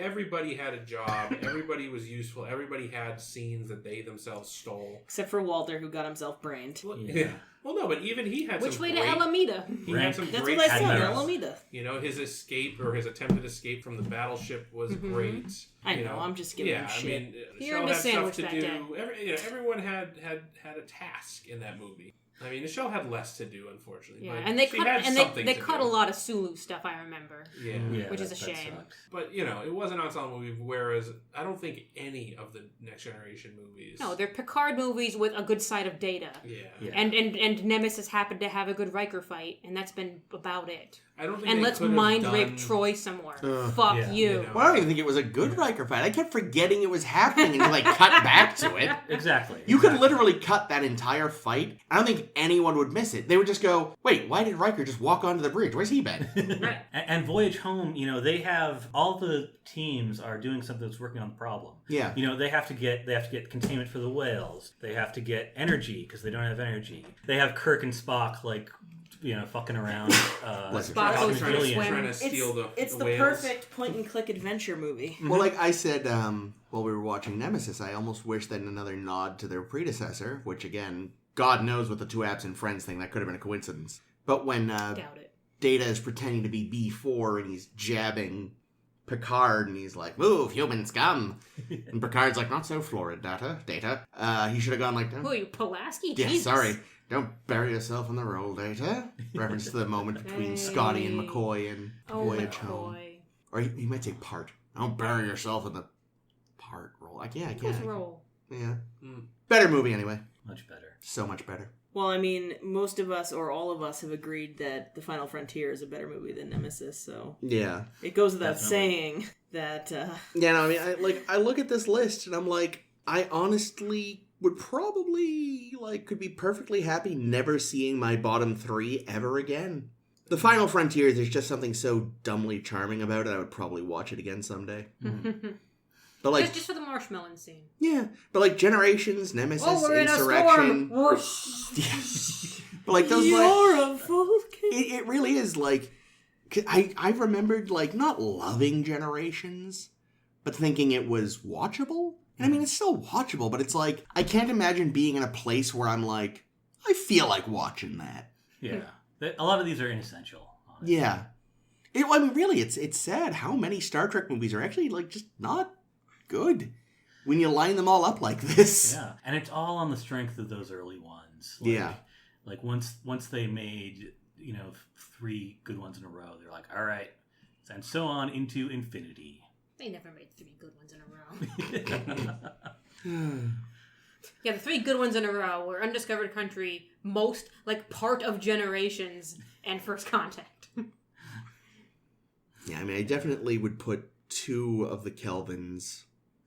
everybody had a job, everybody was useful, everybody had scenes that they themselves stole. Except for Walter, who got himself brained. Well, yeah. Well, no, but even he had Which some way great... to Alameda? He had some That's great what I said, scenes. Alameda. You know, his escape or his attempted escape from the battleship was great. I You know, I'm just giving him shit. I mean, Here Michelle in the had stuff sandwich to that do. day. Everyone had a task in that movie. I mean, Michelle had less to do, unfortunately. Yeah, but and they she cut had something they to cut do. a lot of Sulu stuff. I remember. Yeah. Which is a that shame. sucks. But, you know, it was an ensemble movie, whereas I don't think any of the Next Generation movies... No, they're Picard movies with a good side of Data. Yeah. And Nemesis happened to have a good Riker fight, and that's been about it. I don't think And they let's could have mind done... rape Troy some more. Fuck yeah, you. you know. Well, I don't even think it was a good Riker fight. I kept forgetting it was happening until they cut back to it. Exactly. You could literally cut that entire fight. I don't think anyone would miss it. They would just go, wait, why did Riker just walk onto the bridge? Where's he been? Right. And Voyage Home, you know, they have all the teams are doing something that's working on the problem. Yeah. You know, they have to get containment for the whales. They have to get energy because they don't have energy. They have Kirk and Spock like, you know, fucking around. Spock goes for a Brilliant. swim. Trying to steal It's the whales. perfect point-and-click adventure movie. Well, like I said while we were watching Nemesis, I almost wish that another nod to their predecessor, which again, God knows with the two absent friends thing, that could have been a coincidence. But when Doubt it. Data is pretending to be B4 and he's jabbing Picard and he's like, move, human scum. And Picard's like, not so florid, Data. He should have gone like, Who are you, Pulaski? yeah, Jesus. sorry. Don't bury yourself in the role, Data. Reference to the moment between Scotty and McCoy and Voyage Home. McCoy. Or he might say part. Don't bury yourself in the part role. I can't. His role. Yeah. Better movie anyway. Much better. So much better. Well, I mean, most of us, or all of us, have agreed that The Final Frontier is a better movie than Nemesis, so... Yeah. It goes without Definitely. saying that... Yeah, no, I mean, I look at this list and I'm like, I honestly would probably, could be perfectly happy never seeing my bottom 3 ever again. The Final Frontier, there's just something so dumbly charming about it, I would probably watch it again someday. But Just for the marshmallow scene. yeah, but Generations, Nemesis, Oh, we're in a Insurrection. storm. Whoosh. But those You're a Vulcan! it really is 'cause I remembered not loving Generations, but thinking it was watchable. And I mean, it's still watchable, but it's I can't imagine being in a place where I'm I feel like watching that. Yeah. A lot of these are inessential. Honestly. Yeah. I mean, really, it's sad how many Star Trek movies are actually just not good when you line them all up like this. Yeah. And it's all on the strength of those early ones. Yeah. Once they made, 3 good ones in a row, they're like, all right. And so on into infinity. They never made 3 good ones in a row. Yeah, the 3 good ones in a row were Undiscovered Country, most, part of Generations, and First Contact. Yeah, I mean, I definitely would put 2 of the Kelvins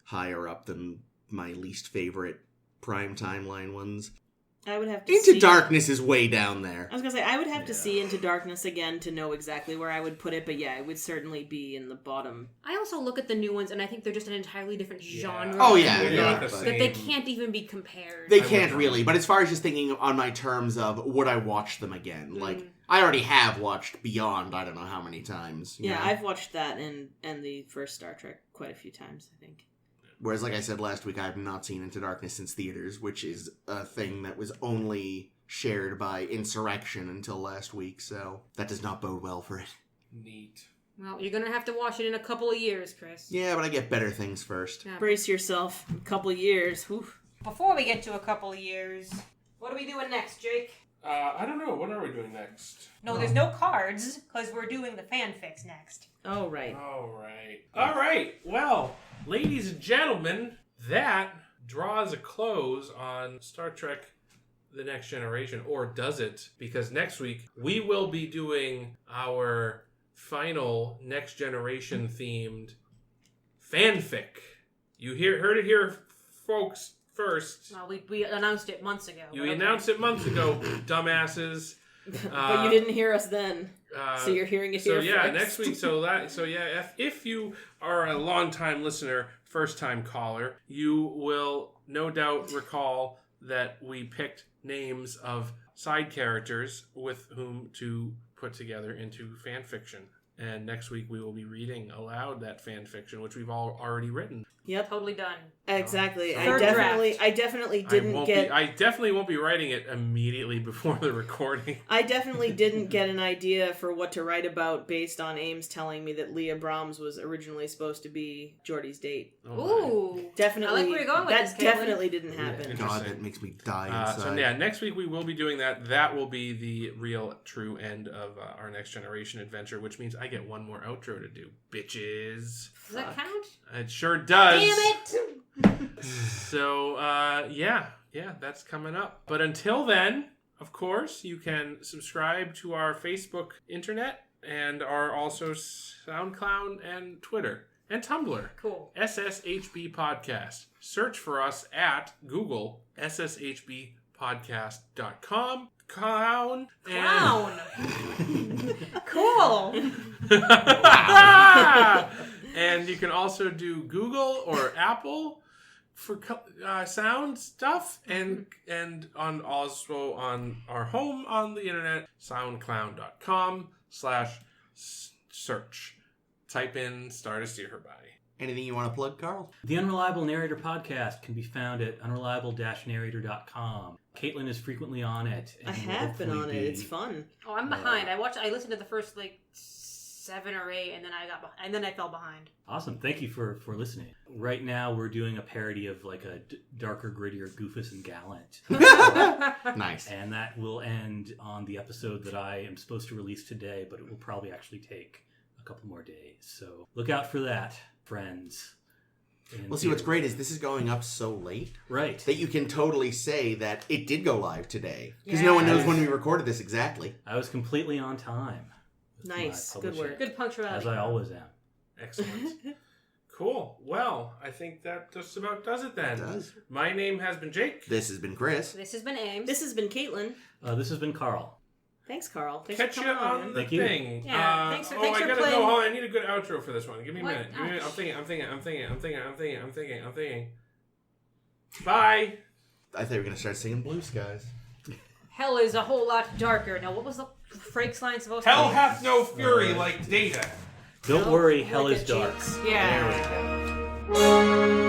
higher up than my least favorite prime timeline ones. I would have to Into Darkness is way down there. I was going to say, I would have to see Into Darkness again to know exactly where I would put it, but yeah, it would certainly be in the bottom. I also look at the new ones, and I think they're just an entirely different genre. Oh, yeah, They're yeah. not the That That they same. can't even be compared. They can't really, but as far as just thinking on my terms of would I watch them again, I already have watched Beyond I don't know how many times. you Yeah, know? I've watched that and the first Star Trek quite a few times, I think. Whereas, like I said last week, I have not seen Into Darkness since theaters, which is a thing that was only shared by Insurrection until last week, so that does not bode well for it. Neat. Well, you're gonna have to watch it in a couple of years, Chris. Yeah, but I get better things first. Yeah. Brace yourself. A couple years. Whew. Before we get to a couple of years, what are we doing next, Jake? I don't know. What are we doing next? No, there's no cards, because we're doing the fanfics next. Oh, right. All right. Well, ladies and gentlemen, that draws a close on Star Trek The Next Generation. Or does it? Because next week, we will be doing our final Next Generation themed fanfic. You heard it here, folks, first. Well, we announced it months ago. You announced it months ago, dumbasses. But you didn't hear us then. So you're hearing it here first. Next week. If you are a long-time listener, first-time caller, you will no doubt recall that we picked names of side characters with whom to put together into fan fiction. And next week we will be reading aloud that fan fiction, which we've all already written. Yep. Totally done. Exactly. Third I definitely didn't I definitely won't be writing it immediately before the recording. I definitely didn't get an idea for what to write about based on Ames telling me that Leah Brahms was originally supposed to be Geordie's date. Ooh. Definitely. I like where you're going with this, That Caitlin. definitely didn't happen. God, that makes me die inside. So yeah, next week we will be doing that. That will be the real, true end of our Next Generation adventure, which means I get one more outro to do, bitches. Does that count? It sure does. Damn it! So, yeah, that's coming up. But until then, of course, you can subscribe to our Facebook internet and our also SoundCloud and Twitter and Tumblr. Cool. SSHB Podcast. Search for us at Google, sshbpodcast.com. Clown. Cool. And you can also do Google or Apple for sound stuff, and also on our home on the internet, soundcloud.com/search. Type in Stardust Hereby. Anything you want to plug, Carl? The Unreliable Narrator podcast can be found at unreliable-narrator.com. Caitlin is frequently on it. I have been on it. It's fun. Oh, I'm behind. I listened to the first 7 or 8, and then I fell behind. Awesome. Thank you for listening. Right now, we're doing a parody of a darker, grittier Goofus and Gallant. Nice. And that will end on the episode that I am supposed to release today, but it will probably actually take a couple more days. So look out for that, friends. Well, see, what's great is this is going up so late. Right. That you can totally say that it did go live today. Because no one knows when we recorded this exactly. I was completely on time. Nice. Good work. Good punctuality. As I always am. Excellent. Cool. Well, I think that just about does it then. It does. My name has been Jake. This has been Chris. This has been Ames. This has been Caitlin. This has been Carl. Thanks, Carl. Thanks Catch for you coming on on. the Thank you. thing. Yeah, thanks for I gotta playing. go. Hold on, I need a good outro for this one. Give me a What? minute. I'm thinking. Bye. I thought we were going to start singing Blue Skies. Hell is a whole lot darker. Now, what was the Frakes line supposed to be? Hell hath no fury like Data. Don't worry, hell Like is a dark. jinx. Yeah. There we go.